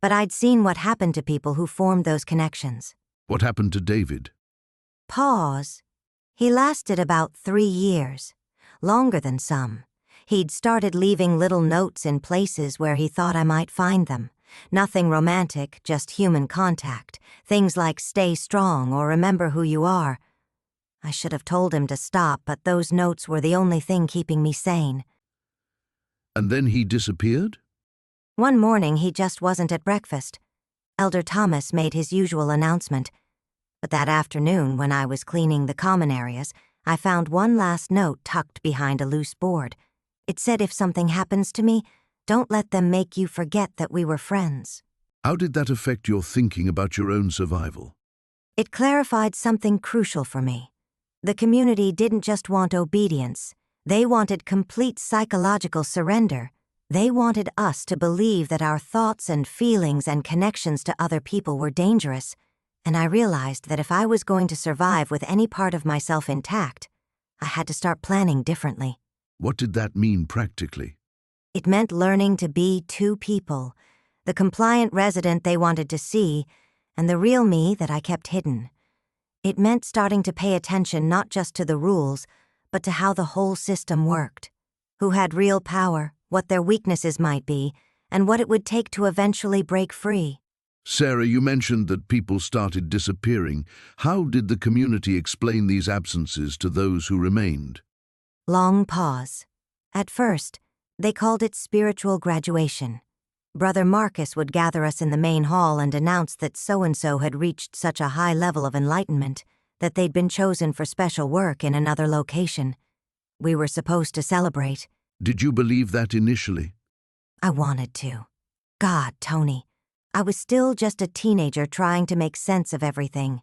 But I'd seen what happened to people who formed those connections. What happened to David? Pause. He lasted about 3 years, longer than some. He'd started leaving little notes in places where he thought I might find them. Nothing romantic, just human contact. Things like stay strong or remember who you are. I should have told him to stop, but those notes were the only thing keeping me sane. And then he disappeared? One morning he just wasn't at breakfast. Elder Thomas made his usual announcement. But that afternoon, when I was cleaning the common areas, I found one last note tucked behind a loose board. It said if something happens to me, don't let them make you forget that we were friends. How did that affect your thinking about your own survival? It clarified something crucial for me. The community didn't just want obedience. They wanted complete psychological surrender. They wanted us to believe that our thoughts and feelings and connections to other people were dangerous. And I realized that if I was going to survive with any part of myself intact, I had to start planning differently. What did that mean practically? It meant learning to be two people, the compliant resident they wanted to see, and the real me that I kept hidden. It meant starting to pay attention not just to the rules, but to how the whole system worked, who had real power, what their weaknesses might be, and what it would take to eventually break free. Sarah, you mentioned that people started disappearing. How did the community explain these absences to those who remained? Long pause. At first, they called it spiritual graduation. Brother Marcus would gather us in the main hall and announce that so-and-so had reached such a high level of enlightenment that they'd been chosen for special work in another location. We were supposed to celebrate. Did you believe that initially? I wanted to. God, Tony, I was still just a teenager trying to make sense of everything.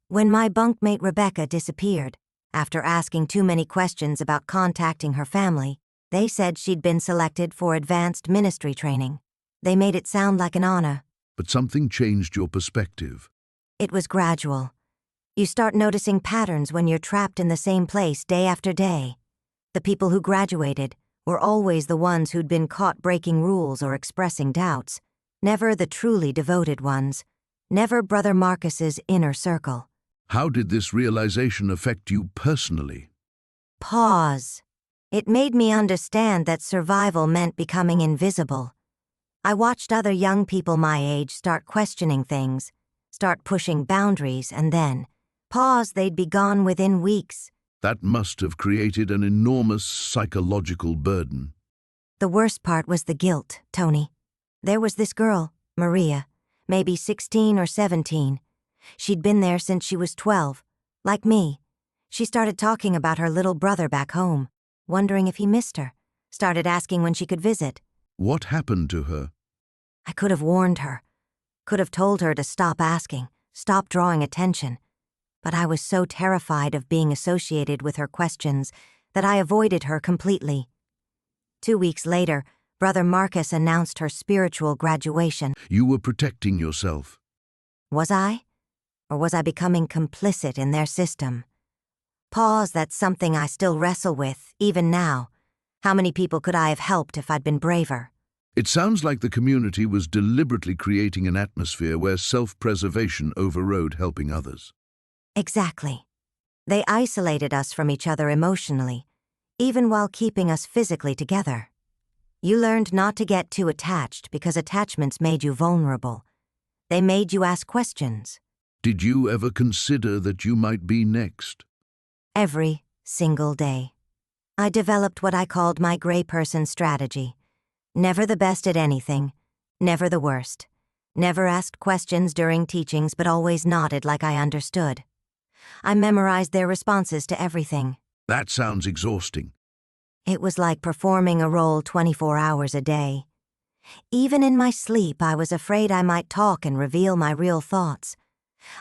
When my bunkmate Rebecca disappeared, after asking too many questions about contacting her family, they said she'd been selected for advanced ministry training. They made it sound like an honor. But something changed your perspective. It was gradual. You start noticing patterns when you're trapped in the same place day after day. The people who graduated were always the ones who'd been caught breaking rules or expressing doubts. Never the truly devoted ones. Never Brother Marcus's inner circle. How did this realization affect you personally? Pause. It made me understand that survival meant becoming invisible. I watched other young people my age start questioning things, start pushing boundaries, and then, pause, they'd be gone within weeks. That must have created an enormous psychological burden. The worst part was the guilt, Tony. There was this girl, Maria, maybe 16 or 17. She'd been there since she was 12. Like me. She started talking about her little brother back home, wondering if he missed her, started asking when she could visit. What happened to her? I could have warned her, could have told her to stop asking, stop drawing attention. But I was so terrified of being associated with her questions that I avoided her completely. 2 weeks later, Brother Marcus announced her spiritual graduation. You were protecting yourself. Was I? Or was I becoming complicit in their system? Pause, that's something I still wrestle with, even now. How many people could I have helped if I'd been braver? It sounds like the community was deliberately creating an atmosphere where self-preservation overrode helping others. Exactly. They isolated us from each other emotionally, even while keeping us physically together. You learned not to get too attached because attachments made you vulnerable. They made you ask questions. Did you ever consider that you might be next? Every single day. I developed what I called my gray person strategy. Never the best at anything, never the worst. Never asked questions during teachings but always nodded like I understood. I memorized their responses to everything. That sounds exhausting. It was like performing a role 24 hours a day. Even in my sleep, I was afraid I might talk and reveal my real thoughts.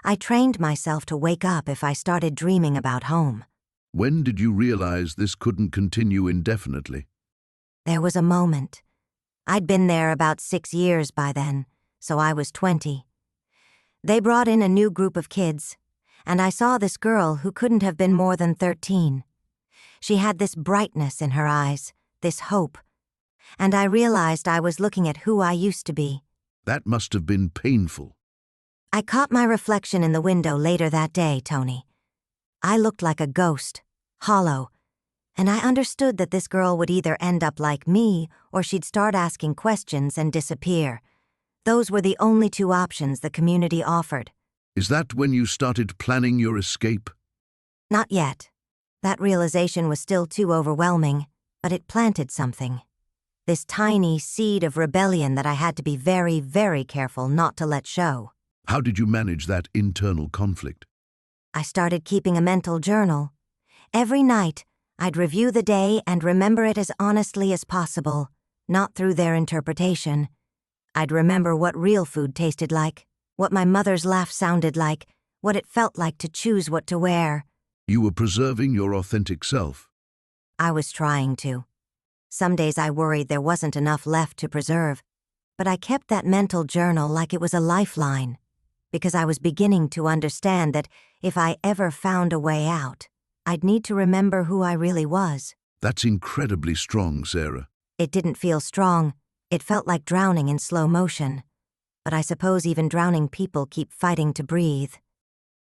I trained myself to wake up if I started dreaming about home. When did you realize this couldn't continue indefinitely? There was a moment. I'd been there about 6 years by then, so I was 20. They brought in a new group of kids, and I saw this girl who couldn't have been more than 13. She had this brightness in her eyes, this hope, and I realized I was looking at who I used to be. That must have been painful. I caught my reflection in the window later that day, Tony. I looked like a ghost, hollow, and I understood that this girl would either end up like me or she'd start asking questions and disappear. Those were the only 2 options the community offered. Is that when you started planning your escape? Not yet. That realization was still too overwhelming, but it planted something. This tiny seed of rebellion that I had to be very, very careful not to let show. How did you manage that internal conflict? I started keeping a mental journal. Every night, I'd review the day and remember it as honestly as possible, not through their interpretation. I'd remember what real food tasted like, what my mother's laugh sounded like, what it felt like to choose what to wear. You were preserving your authentic self. I was trying to. Some days I worried there wasn't enough left to preserve, but I kept that mental journal like it was a lifeline, because I was beginning to understand that if I ever found a way out, I'd need to remember who I really was. That's incredibly strong, Sarah. It didn't feel strong. It felt like drowning in slow motion. But I suppose even drowning people keep fighting to breathe.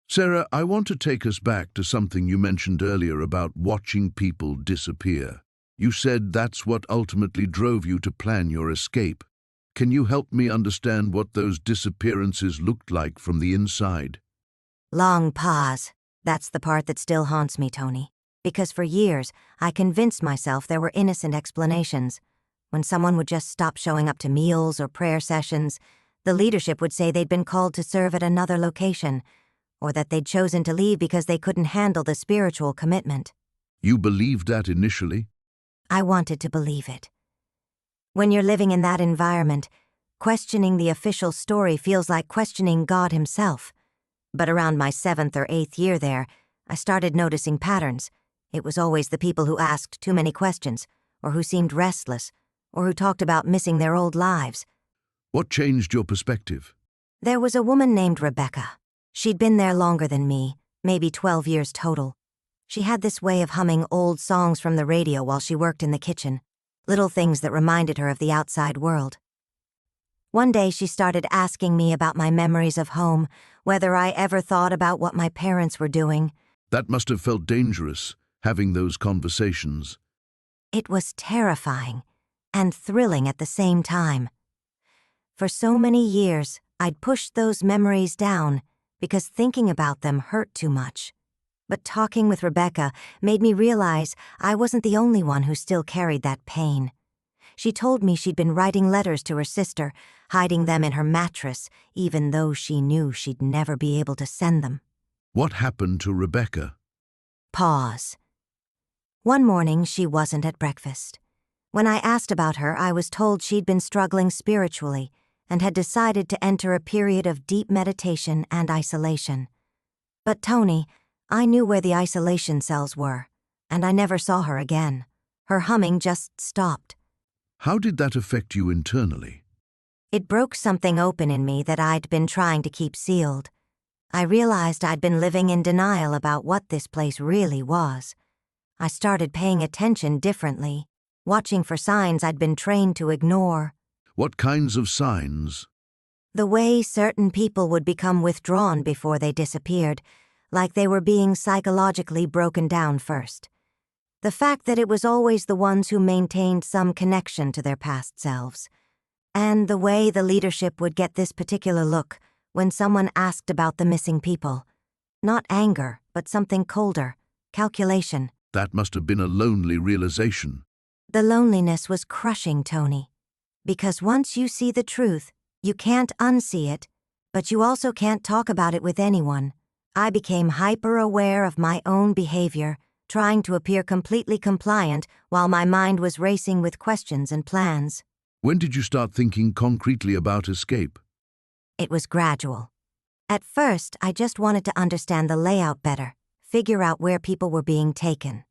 Sarah, I want to take us back to something you mentioned earlier about watching people disappear. You said that's what ultimately drove you to plan your escape. Can you help me understand what those disappearances looked like from the inside? Long pause. That's the part that still haunts me, Tony. Because for years, I convinced myself there were innocent explanations. When someone would just stop showing up to meals or prayer sessions, the leadership would say they'd been called to serve at another location, or that they'd chosen to leave because they couldn't handle the spiritual commitment. You believed that initially? I wanted to believe it. When you're living in that environment, questioning the official story feels like questioning God himself. But around my 7th or 8th year there, I started noticing patterns. It was always the people who asked too many questions, or who seemed restless, or who talked about missing their old lives. What changed your perspective? There was a woman named Rebecca. She'd been there longer than me, maybe 12 years total. She had this way of humming old songs from the radio while she worked in the kitchen, little things that reminded her of the outside world. One day she started asking me about my memories of home, whether I ever thought about what my parents were doing. That must have felt dangerous, having those conversations. It was terrifying and thrilling at the same time. For so many years, I'd pushed those memories down because thinking about them hurt too much. But talking with Rebecca made me realize I wasn't the only one who still carried that pain. She told me she'd been writing letters to her sister, hiding them in her mattress, even though she knew she'd never be able to send them. What happened to Rebecca? Pause. One morning, she wasn't at breakfast. When I asked about her, I was told she'd been struggling spiritually and had decided to enter a period of deep meditation and isolation. But Tony, I knew where the isolation cells were, and I never saw her again. Her humming just stopped. How did that affect you internally? It broke something open in me that I'd been trying to keep sealed. I realized I'd been living in denial about what this place really was. I started paying attention differently, watching for signs I'd been trained to ignore. What kinds of signs? The way certain people would become withdrawn before they disappeared, like they were being psychologically broken down first. The fact that it was always the ones who maintained some connection to their past selves. And the way the leadership would get this particular look when someone asked about the missing people. Not anger, but something colder, calculation. That must have been a lonely realization. The loneliness was crushing, Tony. Because once you see the truth, you can't unsee it, but you also can't talk about it with anyone. I became hyper-aware of my own behavior, trying to appear completely compliant while my mind was racing with questions and plans. When did you start thinking concretely about escape? It was gradual. At first, I just wanted to understand the layout better, figure out where people were being taken.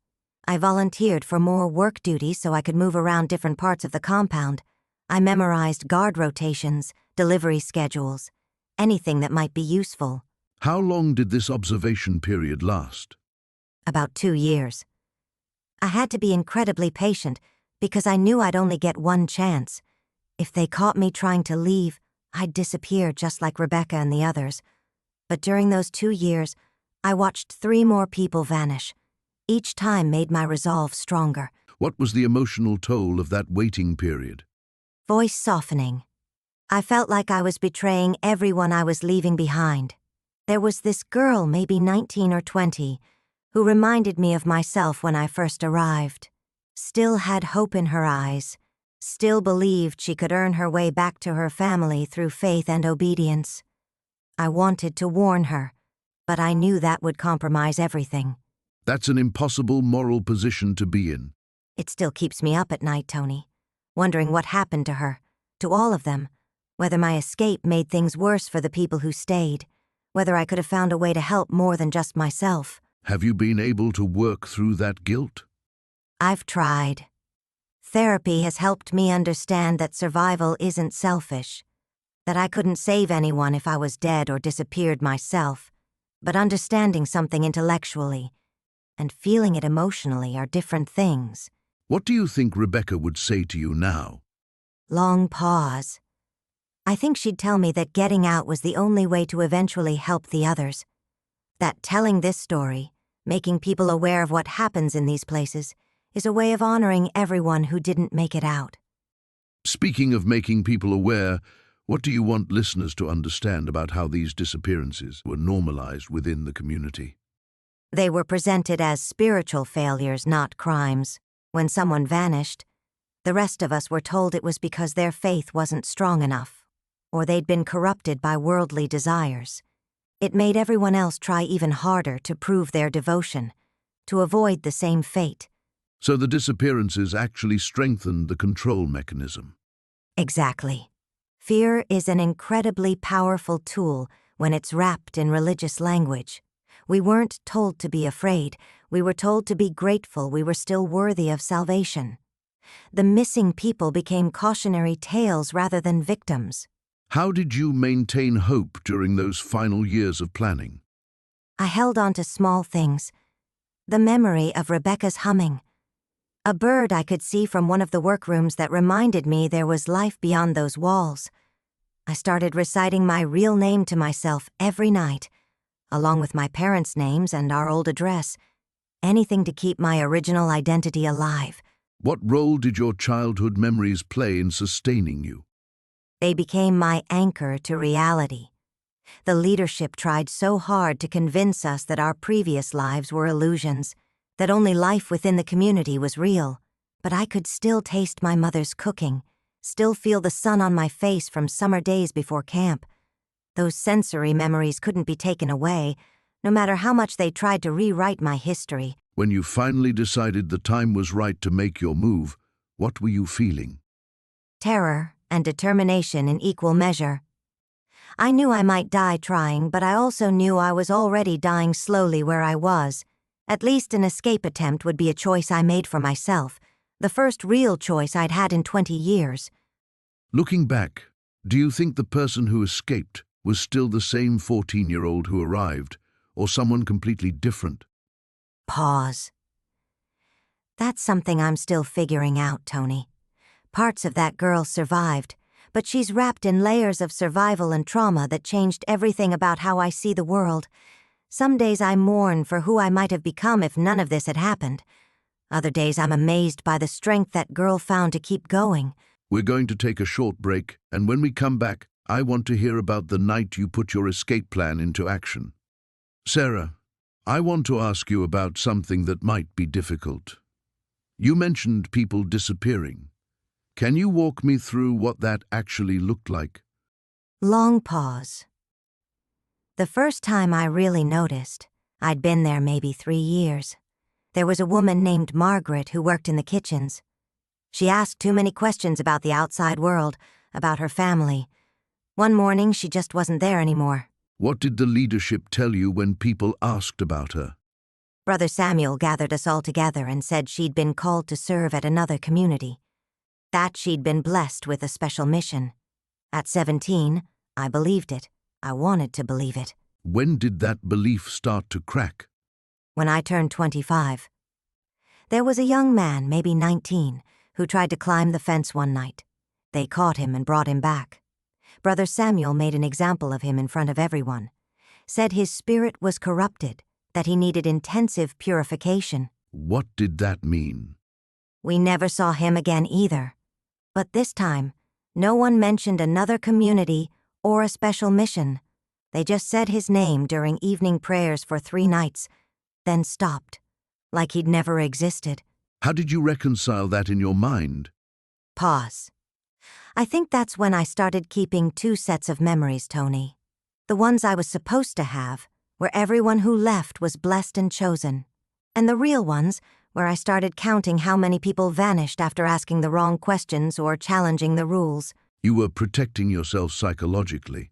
I volunteered for more work duties so I could move around different parts of the compound. I memorized guard rotations, delivery schedules, anything that might be useful. How long did this observation period last? About 2 years. I had to be incredibly patient because I knew I'd only get one chance. If they caught me trying to leave, I'd disappear just like Rebecca and the others. But during those 2 years, I watched 3 more people vanish. Each time made my resolve stronger. What was the emotional toll of that waiting period? Voice softening. I felt like I was betraying everyone I was leaving behind. There was this girl, maybe 19 or 20, who reminded me of myself when I first arrived. Still had hope in her eyes. Still believed she could earn her way back to her family through faith and obedience. I wanted to warn her, but I knew that would compromise everything. That's an impossible moral position to be in. It still keeps me up at night, Tony, wondering what happened to her, to all of them, whether my escape made things worse for the people who stayed, whether I could have found a way to help more than just myself. Have you been able to work through that guilt? I've tried. Therapy has helped me understand that survival isn't selfish, that I couldn't save anyone if I was dead or disappeared myself, but understanding something intellectually and feeling it emotionally are different things. What do you think Rebecca would say to you now? Long pause. I think she'd tell me that getting out was the only way to eventually help the others. That telling this story, making people aware of what happens in these places, is a way of honoring everyone who didn't make it out. Speaking of making people aware, what do you want listeners to understand about how these disappearances were normalized within the community? They were presented as spiritual failures, not crimes. When someone vanished, the rest of us were told it was because their faith wasn't strong enough, or they'd been corrupted by worldly desires. It made everyone else try even harder to prove their devotion, to avoid the same fate. So the disappearances actually strengthened the control mechanism. Exactly. Fear is an incredibly powerful tool when it's wrapped in religious language. We weren't told to be afraid. We were told to be grateful we were still worthy of salvation. The missing people became cautionary tales rather than victims. How did you maintain hope during those final years of planning? I held on to small things. The memory of Rebecca's humming. A bird I could see from one of the workrooms that reminded me there was life beyond those walls. I started reciting my real name to myself every night, along with my parents' names and our old address. Anything to keep my original identity alive. What role did your childhood memories play in sustaining you? They became my anchor to reality. The leadership tried so hard to convince us that our previous lives were illusions, that only life within the community was real. But I could still taste my mother's cooking, still feel the sun on my face from summer days before camp. Those sensory memories couldn't be taken away, no matter how much they tried to rewrite my history. When you finally decided the time was right to make your move, what were you feeling? Terror and determination in equal measure. I knew I might die trying, but I also knew I was already dying slowly where I was. At least an escape attempt would be a choice I made for myself, the first real choice I'd had in 20 years. Looking back, do you think the person who escaped was still the same 14-year-old who arrived, or someone completely different? Pause. That's something I'm still figuring out, Tony. Parts of that girl survived, but she's wrapped in layers of survival and trauma that changed everything about how I see the world. Some days I mourn for who I might have become if none of this had happened. Other days I'm amazed by the strength that girl found to keep going. We're going to take a short break, and when we come back, I want to hear about the night you put your escape plan into action. Sarah, I want to ask you about something that might be difficult. You mentioned people disappearing. Can you walk me through what that actually looked like? Long pause. The first time I really noticed, I'd been there maybe 3 years. There was a woman named Margaret who worked in the kitchens. She asked too many questions about the outside world, about her family. One morning, she just wasn't there anymore. What did the leadership tell you when people asked about her? Brother Samuel gathered us all together and said she'd been called to serve at another community. That she'd been blessed with a special mission. At 17, I believed it. I wanted to believe it. When did that belief start to crack? When I turned 25. There was a young man, maybe 19, who tried to climb the fence one night. They caught him and brought him back. Brother Samuel made an example of him in front of everyone. Said his spirit was corrupted, that he needed intensive purification. What did that mean? We never saw him again either. But this time, no one mentioned another community or a special mission. They just said his name during evening prayers for 3 nights, then stopped, like he'd never existed. How did you reconcile that in your mind? Pause. I think that's when I started keeping 2 sets of memories, Tony. The ones I was supposed to have, where everyone who left was blessed and chosen. And the real ones, where I started counting how many people vanished after asking the wrong questions or challenging the rules. You were protecting yourself psychologically.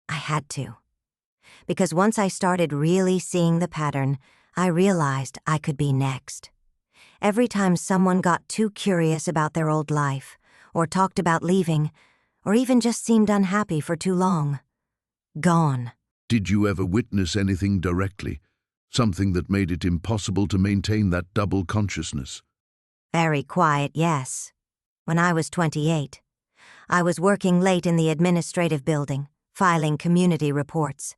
I had to. Because once I started really seeing the pattern, I realized I could be next. Every time someone got too curious about their old life, or talked about leaving, or even just seemed unhappy for too long, gone. Did you ever witness anything directly? Something that made it impossible to maintain that double consciousness? Very quiet, yes. When I was 28, I was working late in the administrative building, filing community reports.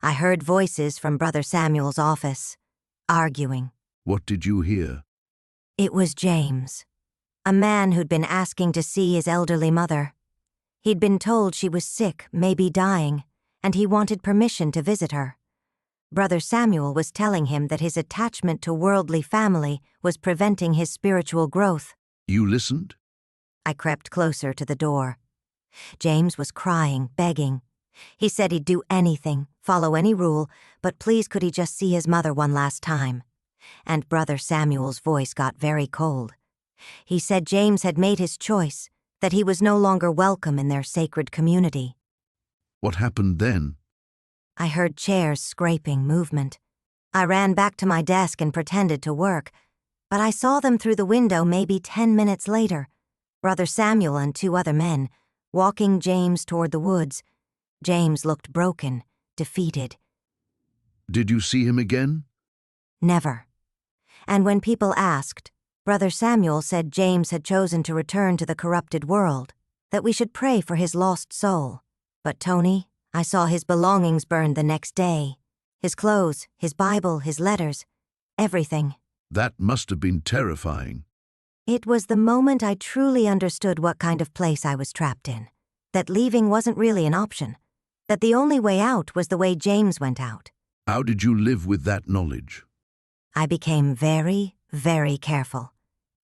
I heard voices from Brother Samuel's office, arguing. What did you hear? It was James, a man who'd been asking to see his elderly mother. He'd been told she was sick, maybe dying, and he wanted permission to visit her. Brother Samuel was telling him that his attachment to worldly family was preventing his spiritual growth. You listened? I crept closer to the door. James was crying, begging. He said he'd do anything, follow any rule, but please could he just see his mother one last time. And Brother Samuel's voice got very cold. He said James had made his choice, that he was no longer welcome in their sacred community. What happened then? I heard chairs scraping, movement. I ran back to my desk and pretended to work, but I saw them through the window maybe 10 minutes later. Brother Samuel and 2 other men, walking James toward the woods. James looked broken, defeated. Did you see him again? Never. And when people asked, Brother Samuel said James had chosen to return to the corrupted world, that we should pray for his lost soul. But Tony, I saw his belongings burned the next day. His clothes, his Bible, his letters, everything. That must have been terrifying. It was the moment I truly understood what kind of place I was trapped in. That leaving wasn't really an option. That the only way out was the way James went out. How did you live with that knowledge? I became very, very careful.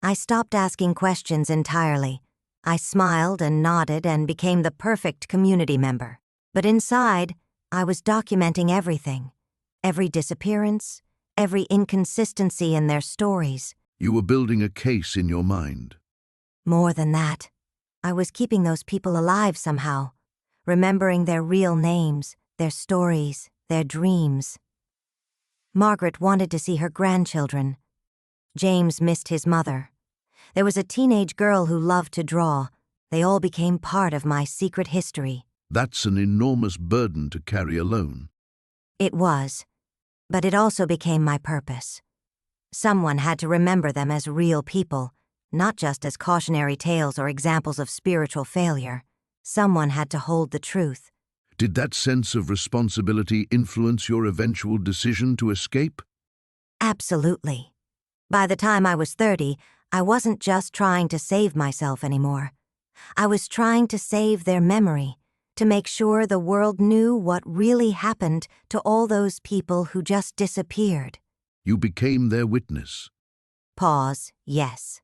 I stopped asking questions entirely. I smiled and nodded and became the perfect community member. But inside, I was documenting everything. Every disappearance, every inconsistency in their stories. You were building a case in your mind. More than that, I was keeping those people alive somehow, remembering their real names, their stories, their dreams. Margaret wanted to see her grandchildren. James missed his mother. There was a teenage girl who loved to draw. They all became part of my secret history. That's an enormous burden to carry alone. It was, but it also became my purpose. Someone had to remember them as real people, not just as cautionary tales or examples of spiritual failure. Someone had to hold the truth. Did that sense of responsibility influence your eventual decision to escape? Absolutely. By the time I was 30, I wasn't just trying to save myself anymore. I was trying to save their memory, to make sure the world knew what really happened to all those people who just disappeared. You became their witness. Pause, yes.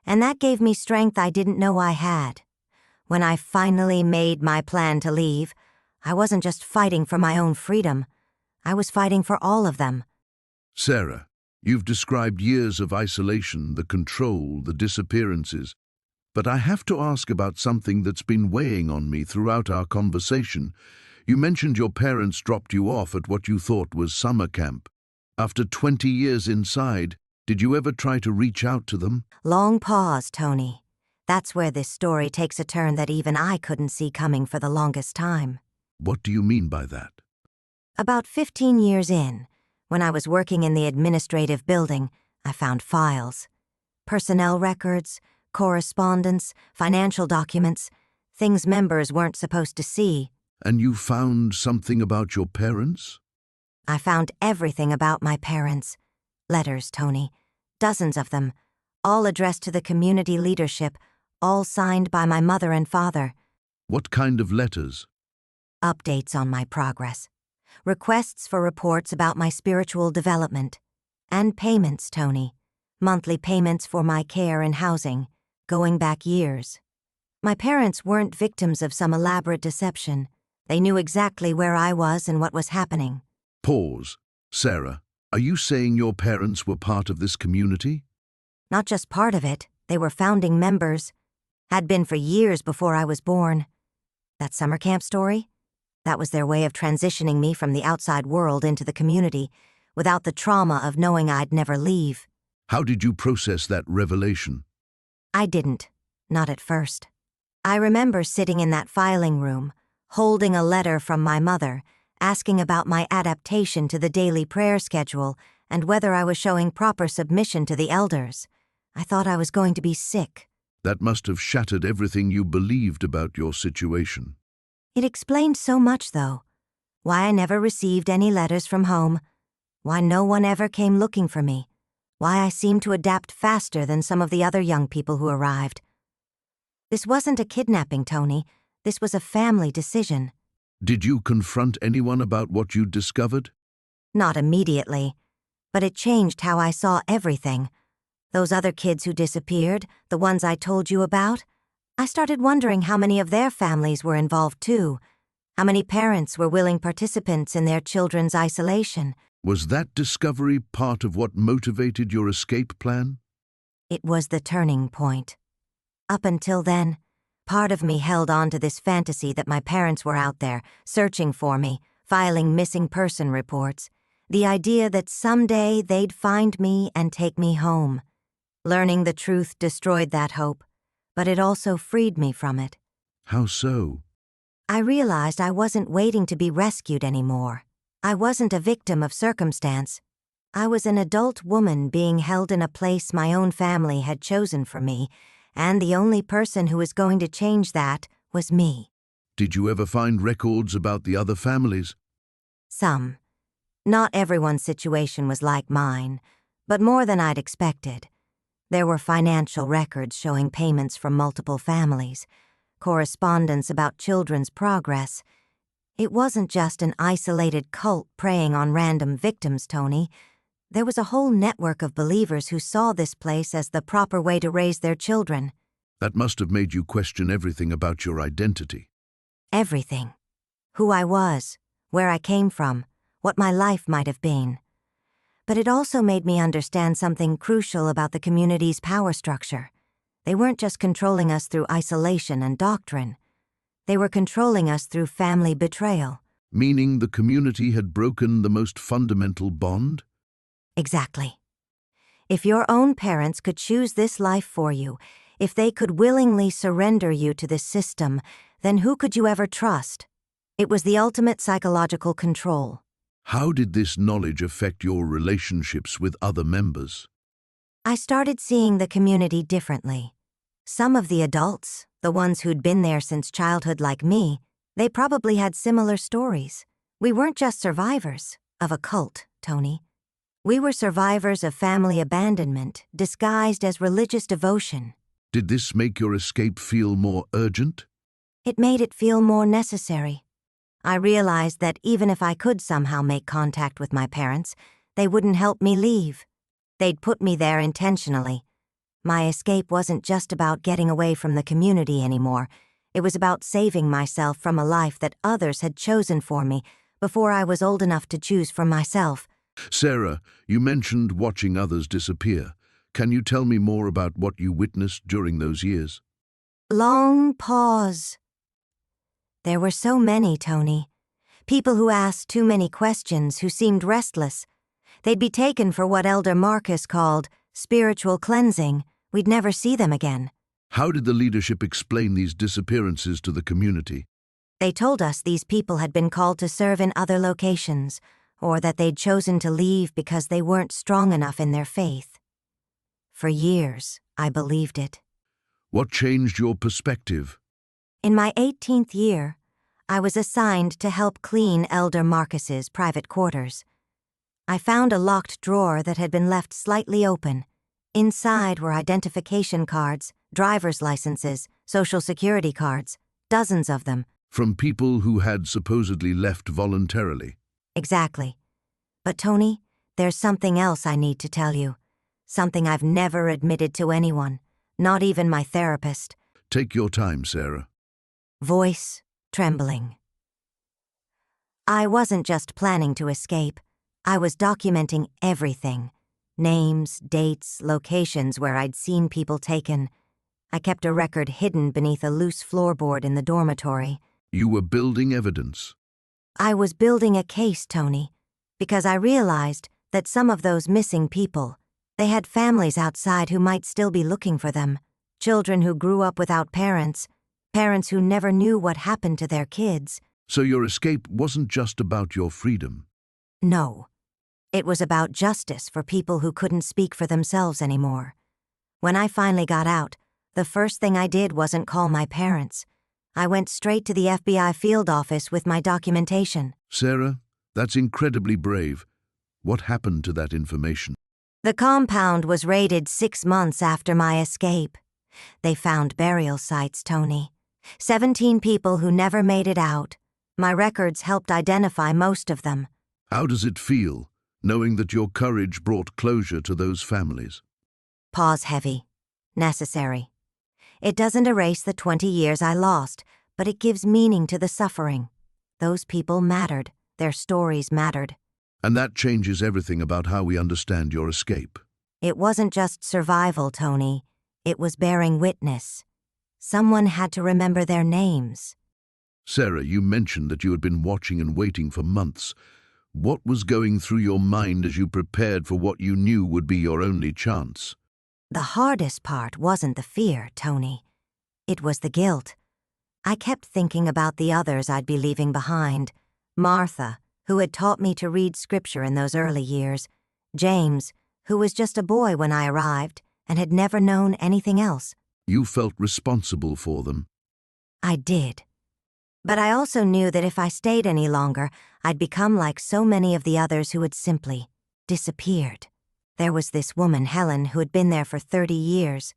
And that gave me strength I didn't know I had. When I finally made my plan to leave, I wasn't just fighting for my own freedom. I was fighting for all of them. Sarah, you've described years of isolation, the control, the disappearances. But I have to ask about something that's been weighing on me throughout our conversation. You mentioned your parents dropped you off at what you thought was summer camp. After 20 years inside, did you ever try to reach out to them? Long pause, Tony. That's where this story takes a turn that even I couldn't see coming for the longest time. What do you mean by that? About 15 years in, when I was working in the administrative building, I found files. Personnel records, correspondence, financial documents, things members weren't supposed to see. And you found something about your parents? I found everything about my parents. Letters, Tony. Dozens of them. All addressed to the community leadership, all signed by my mother and father. What kind of letters? Updates on my progress. Requests for reports about my spiritual development. And payments, Tony. Monthly payments for my care and housing, going back years. My parents weren't victims of some elaborate deception. They knew exactly where I was and what was happening. Pause. Sarah, are you saying your parents were part of this community? Not just part of it, they were founding members. Had been for years before I was born. That summer camp story? That was their way of transitioning me from the outside world into the community, without the trauma of knowing I'd never leave. How did you process that revelation? I didn't. Not at first. I remember sitting in that filing room, holding a letter from my mother, asking about my adaptation to the daily prayer schedule and whether I was showing proper submission to the elders. I thought I was going to be sick. That must have shattered everything you believed about your situation. It explained so much, though. Why I never received any letters from home. Why no one ever came looking for me. Why I seemed to adapt faster than some of the other young people who arrived. This wasn't a kidnapping, Tony. This was a family decision. Did you confront anyone about what you'd discovered? Not immediately, but it changed how I saw everything. Those other kids who disappeared, the ones I told you about, I started wondering how many of their families were involved too, how many parents were willing participants in their children's isolation. Was that discovery part of what motivated your escape plan? It was the turning point. Up until then, part of me held on to this fantasy that my parents were out there, searching for me, filing missing person reports, the idea that someday they'd find me and take me home. Learning the truth destroyed that hope, but it also freed me from it. How so? I realized I wasn't waiting to be rescued anymore. I wasn't a victim of circumstance. I was an adult woman being held in a place my own family had chosen for me, and the only person who was going to change that was me. Did you ever find records about the other families? Some. Not everyone's situation was like mine, but more than I'd expected. There were financial records showing payments from multiple families, correspondence about children's progress. It wasn't just an isolated cult preying on random victims, Tony. There was a whole network of believers who saw this place as the proper way to raise their children. That must have made you question everything about your identity. Everything. Who I was, where I came from, what my life might have been. But it also made me understand something crucial about the community's power structure. They weren't just controlling us through isolation and doctrine. They were controlling us through family betrayal. Meaning the community had broken the most fundamental bond? Exactly. If your own parents could choose this life for you, if they could willingly surrender you to this system, then who could you ever trust? It was the ultimate psychological control. How did this knowledge affect your relationships with other members? I started seeing the community differently. Some of the adults, The ones who'd been there since childhood like me, they probably had similar stories. We weren't just survivors of a cult, Tony. We were survivors of family abandonment, disguised as religious devotion. Did this make your escape feel more urgent? It made it feel more necessary. I realized that even if I could somehow make contact with my parents, they wouldn't help me leave. They'd put me there intentionally. My escape wasn't just about getting away from the community anymore. It was about saving myself from a life that others had chosen for me before I was old enough to choose for myself. Sarah, you mentioned watching others disappear. Can you tell me more about what you witnessed during those years? Long pause. There were so many, Tony. People who asked too many questions, who seemed restless. They'd be taken for what Elder Marcus called spiritual cleansing. We'd never see them again. How did the leadership explain these disappearances to the community? They told us these people had been called to serve in other locations, or that they'd chosen to leave because they weren't strong enough in their faith. For years, I believed it. What changed your perspective? In my 18th year, I was assigned to help clean Elder Marcus's private quarters. I found a locked drawer that had been left slightly open. Inside were identification cards, driver's licenses, social security cards, dozens of them. From people who had supposedly left voluntarily. Exactly. But Tony, there's something else I need to tell you. Something I've never admitted to anyone, not even my therapist. Take your time, Sarah. Voice trembling. I wasn't just planning to escape. I was documenting everything. Names, dates, locations where I'd seen people taken. I kept a record hidden beneath a loose floorboard in the dormitory. You were building evidence. I was building a case, Tony, because I realized that some of those missing people, they had families outside who might still be looking for them. Children who grew up without parents, parents who never knew what happened to their kids. So your escape wasn't just about your freedom. No. It was about justice for people who couldn't speak for themselves anymore. When I finally got out, the first thing I did wasn't call my parents. I went straight to the FBI field office with my documentation. Sarah, that's incredibly brave. What happened to that information? The compound was raided 6 months after my escape. They found burial sites, Tony. 17 people who never made it out. My records helped identify most of them. How does it feel, knowing that your courage brought closure to those families? Pause heavy. Necessary. It doesn't erase the 20 years I lost, but it gives meaning to the suffering. Those people mattered. Their stories mattered. And that changes everything about how we understand your escape. It wasn't just survival, Tony. It was bearing witness. Someone had to remember their names. Sarah, you mentioned that you had been watching and waiting for months. What was going through your mind as you prepared for what you knew would be your only chance? The hardest part wasn't the fear, Tony. It was the guilt. I kept thinking about the others I'd be leaving behind. Martha, who had taught me to read scripture in those early years. James, who was just a boy when I arrived and had never known anything else. You felt responsible for them. I did. But I also knew that if I stayed any longer, I'd become like so many of the others who had simply disappeared. There was this woman, Helen, who had been there for 30 years.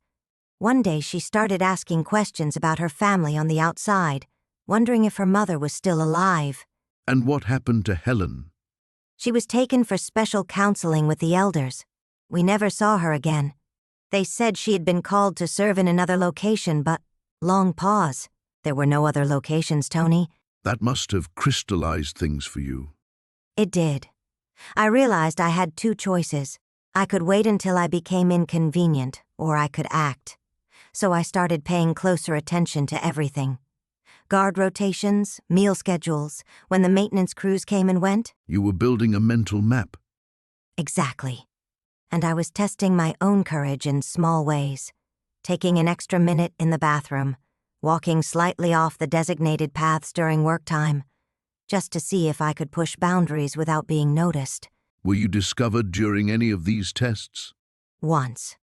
One day she started asking questions about her family on the outside, wondering if her mother was still alive. And what happened to Helen? She was taken for special counseling with the elders. We never saw her again. They said she had been called to serve in another location, but long pause. There were no other locations, Tony. That must have crystallized things for you. It did. I realized I had 2 choices. I could wait until I became inconvenient, or I could act. So I started paying closer attention to everything. Guard rotations, meal schedules, when the maintenance crews came and went. You were building a mental map. Exactly. And I was testing my own courage in small ways. Taking an extra minute in the bathroom, walking slightly off the designated paths during work time, just to see if I could push boundaries without being noticed. Were you discovered during any of these tests? Once.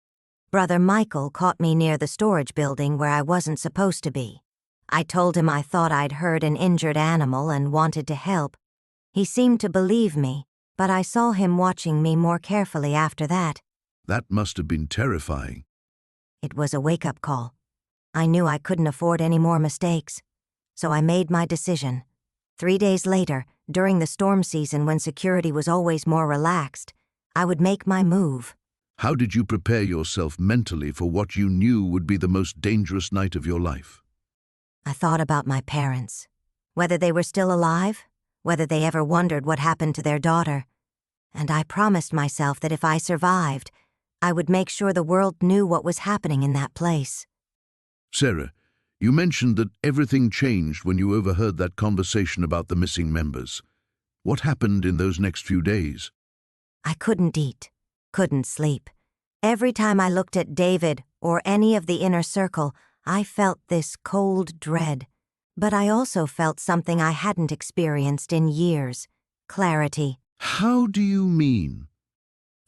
Brother Michael caught me near the storage building where I wasn't supposed to be. I told him I thought I'd heard an injured animal and wanted to help. He seemed to believe me, but I saw him watching me more carefully after that. That must have been terrifying. It was a wake-up call. I knew I couldn't afford any more mistakes, so I made my decision. 3 days later, during the storm season when security was always more relaxed, I would make my move. How did you prepare yourself mentally for what you knew would be the most dangerous night of your life? I thought about my parents, whether they were still alive, whether they ever wondered what happened to their daughter, and I promised myself that if I survived, I would make sure the world knew what was happening in that place. Sarah, you mentioned that everything changed when you overheard that conversation about the missing members. What happened in those next few days? I couldn't eat, couldn't sleep. Every time I looked at David or any of the inner circle, I felt this cold dread. But I also felt something I hadn't experienced in years: clarity. How do you mean?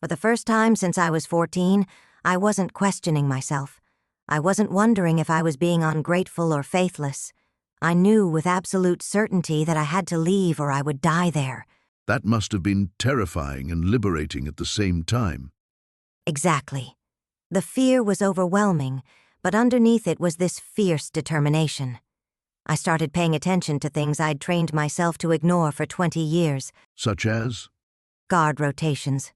For the first time since I was 14, I wasn't questioning myself. I wasn't wondering if I was being ungrateful or faithless. I knew with absolute certainty that I had to leave or I would die there. That must have been terrifying and liberating at the same time. Exactly. The fear was overwhelming, but underneath it was this fierce determination. I started paying attention to things I'd trained myself to ignore for 20 years. Such as? Guard rotations.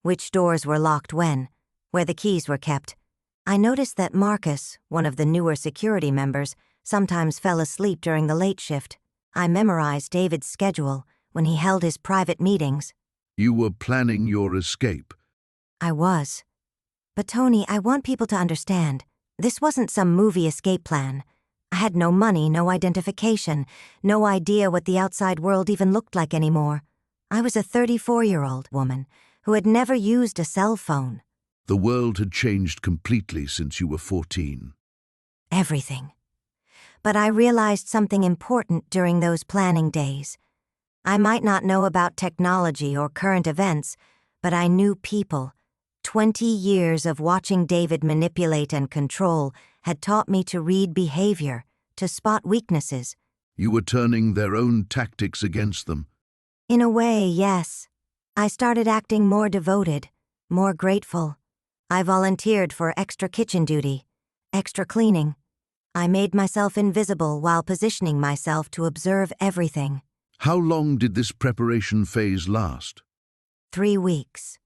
Which doors were locked when, where the keys were kept. I noticed that Marcus, one of the newer security members, sometimes fell asleep during the late shift. I memorized David's schedule when he held his private meetings. You were planning your escape. I was. But Tony, I want people to understand, this wasn't some movie escape plan. I had no money, no identification, no idea what the outside world even looked like anymore. I was a 34-year-old woman who had never used a cell phone. The world had changed completely since you were 14. Everything. But I realized something important during those planning days. I might not know about technology or current events, but I knew people. 20 years of watching David manipulate and control had taught me to read behavior, to spot weaknesses. You were turning their own tactics against them. In a way, yes. I started acting more devoted, more grateful. I volunteered for extra kitchen duty, extra cleaning. I made myself invisible while positioning myself to observe everything. How long did this preparation phase last? 3 weeks.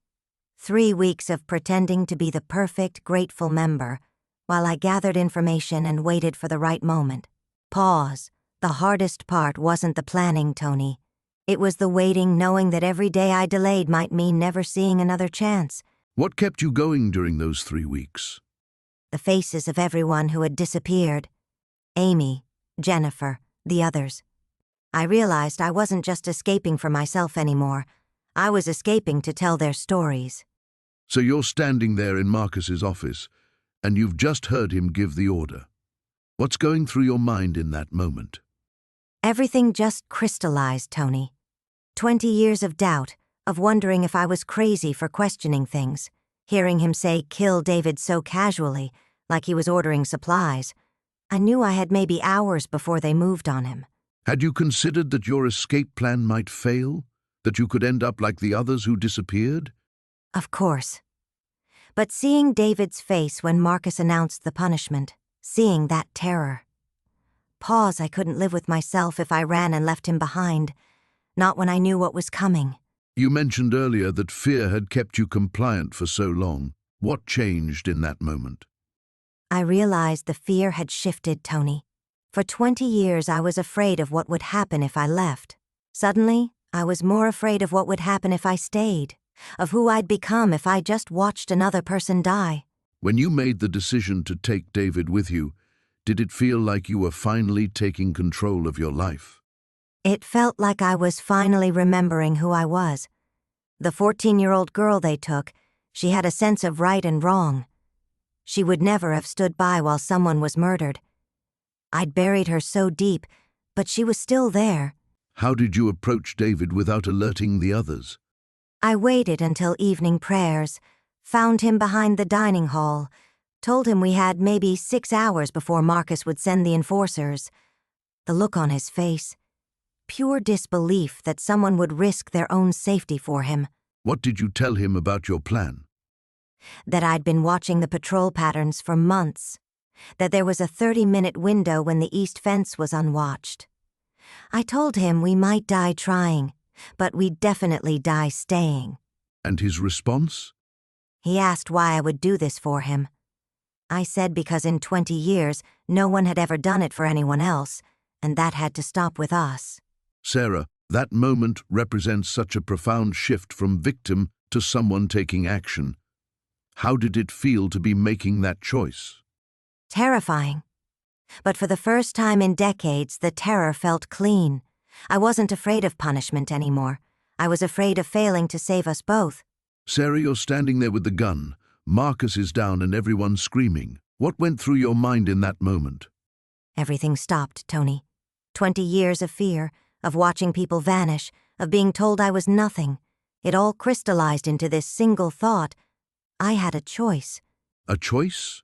3 weeks of pretending to be the perfect, grateful member, while I gathered information and waited for the right moment. Pause. The hardest part wasn't the planning, Tony. It was the waiting, knowing that every day I delayed might mean never seeing another chance. What kept you going during those 3 weeks? The faces of everyone who had disappeared. Amy, Jennifer, the others. I realized I wasn't just escaping for myself anymore. I was escaping to tell their stories. So you're standing there in Marcus's office, and you've just heard him give the order. What's going through your mind in that moment? Everything just crystallized, Tony. 20 years of doubt, of wondering if I was crazy for questioning things, hearing him say kill David so casually, like he was ordering supplies. I knew I had maybe hours before they moved on him. Had you considered that your escape plan might fail? That you could end up like the others who disappeared? Of course. But seeing David's face when Marcus announced the punishment, seeing that terror. Pause, I couldn't live with myself if I ran and left him behind. Not when I knew what was coming. You mentioned earlier that fear had kept you compliant for so long. What changed in that moment? I realized the fear had shifted, Tony. For 20 years I was afraid of what would happen if I left. Suddenly, I was more afraid of what would happen if I stayed, of who I'd become if I just watched another person die. When you made the decision to take David with you, did it feel like you were finally taking control of your life? It felt like I was finally remembering who I was. The 14-year-old girl they took, she had a sense of right and wrong. She would never have stood by while someone was murdered. I'd buried her so deep, but she was still there. How did you approach David without alerting the others? I waited until evening prayers, found him behind the dining hall, Told him we had maybe 6 hours before Marcus would send the enforcers. The look on his face. Pure disbelief that someone would risk their own safety for him. What did you tell him about your plan? That I'd been watching the patrol patterns for months. That there was a 30-minute window when the east fence was unwatched. I told him we might die trying, but we'd definitely die staying. And his response? He asked why I would do this for him. I said because in 20 years, no one had ever done it for anyone else, and that had to stop with us. Sarah, that moment represents such a profound shift from victim to someone taking action. How did it feel to be making that choice? Terrifying. But for the first time in decades, the terror felt clean. I wasn't afraid of punishment anymore. I was afraid of failing to save us both. Sarah, you're standing there with the gun. Marcus is down and everyone's screaming. What went through your mind in that moment? Everything stopped, Tony. 20 years of fear, of watching people vanish, of being told I was nothing. It all crystallized into this single thought. I had a choice. A choice?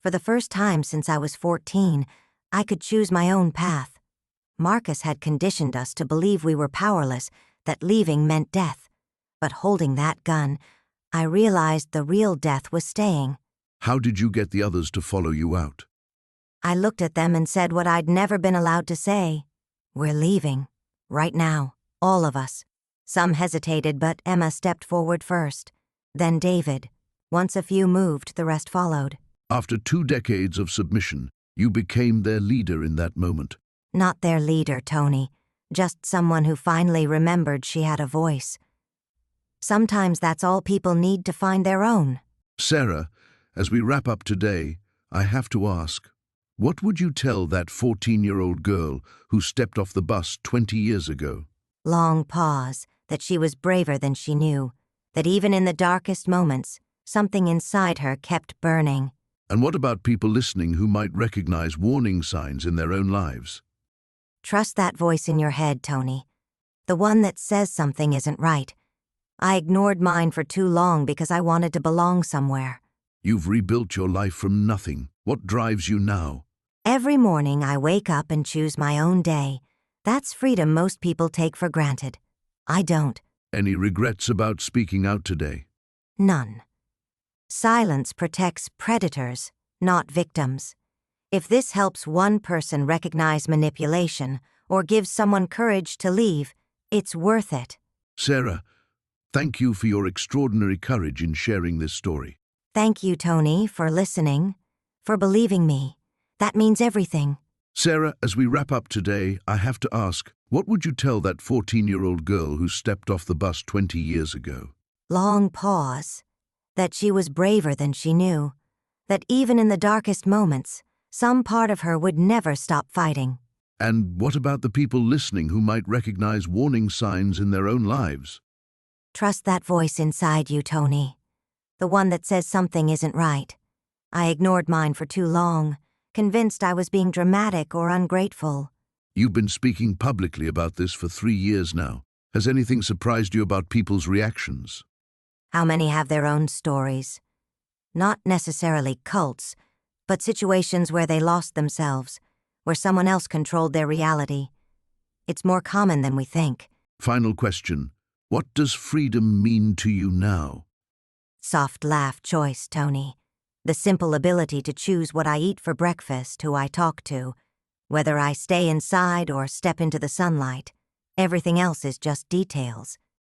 For the first time since I was 14, I could choose my own path. Marcus had conditioned us to believe we were powerless, that leaving meant death. But holding that gun, I realized the real death was staying. How did you get the others to follow you out? I looked at them and said what I'd never been allowed to say. We're leaving. Right now. All of us. Some hesitated, but Emma stepped forward first. Then David. Once a few moved, the rest followed. After 2 decades of submission, you became their leader in that moment. Not their leader, Tony. Just someone who finally remembered she had a voice. Sometimes that's all people need to find their own. Sarah, as we wrap up today, I have to ask, what would you tell that 14-year-old girl who stepped off the bus 20 years ago? Long pause, that she was braver than she knew, that even in the darkest moments, something inside her kept burning. And what about people listening who might recognize warning signs in their own lives? Trust that voice in your head, Tony. The one that says something isn't right. I ignored mine for too long because I wanted to belong somewhere. You've rebuilt your life from nothing. What drives you now? Every morning I wake up and choose my own day. That's freedom most people take for granted. I don't. Any regrets about speaking out today? None. Silence protects predators, not victims. If this helps one person recognize manipulation or gives someone courage to leave, it's worth it. Sarah, thank you for your extraordinary courage in sharing this story. Thank you, Tony, for listening, for believing me. That means everything. Sarah, as we wrap up today, I have to ask, what would you tell that 14-year-old girl who stepped off the bus 20 years ago? Long pause. That she was braver than she knew. That even in the darkest moments, some part of her would never stop fighting. And what about the people listening who might recognize warning signs in their own lives? Trust that voice inside you, Tony. The one that says something isn't right. I ignored mine for too long, convinced I was being dramatic or ungrateful. You've been speaking publicly about this for 3 years now. Has anything surprised you about people's reactions? How many have their own stories? Not necessarily cults, but situations where they lost themselves, where someone else controlled their reality. It's more common than we think. Final question. What does freedom mean to you now? Soft laugh choice, Tony. The simple ability to choose what I eat for breakfast, who I talk to, whether I stay inside or step into the sunlight. Everything else is just details.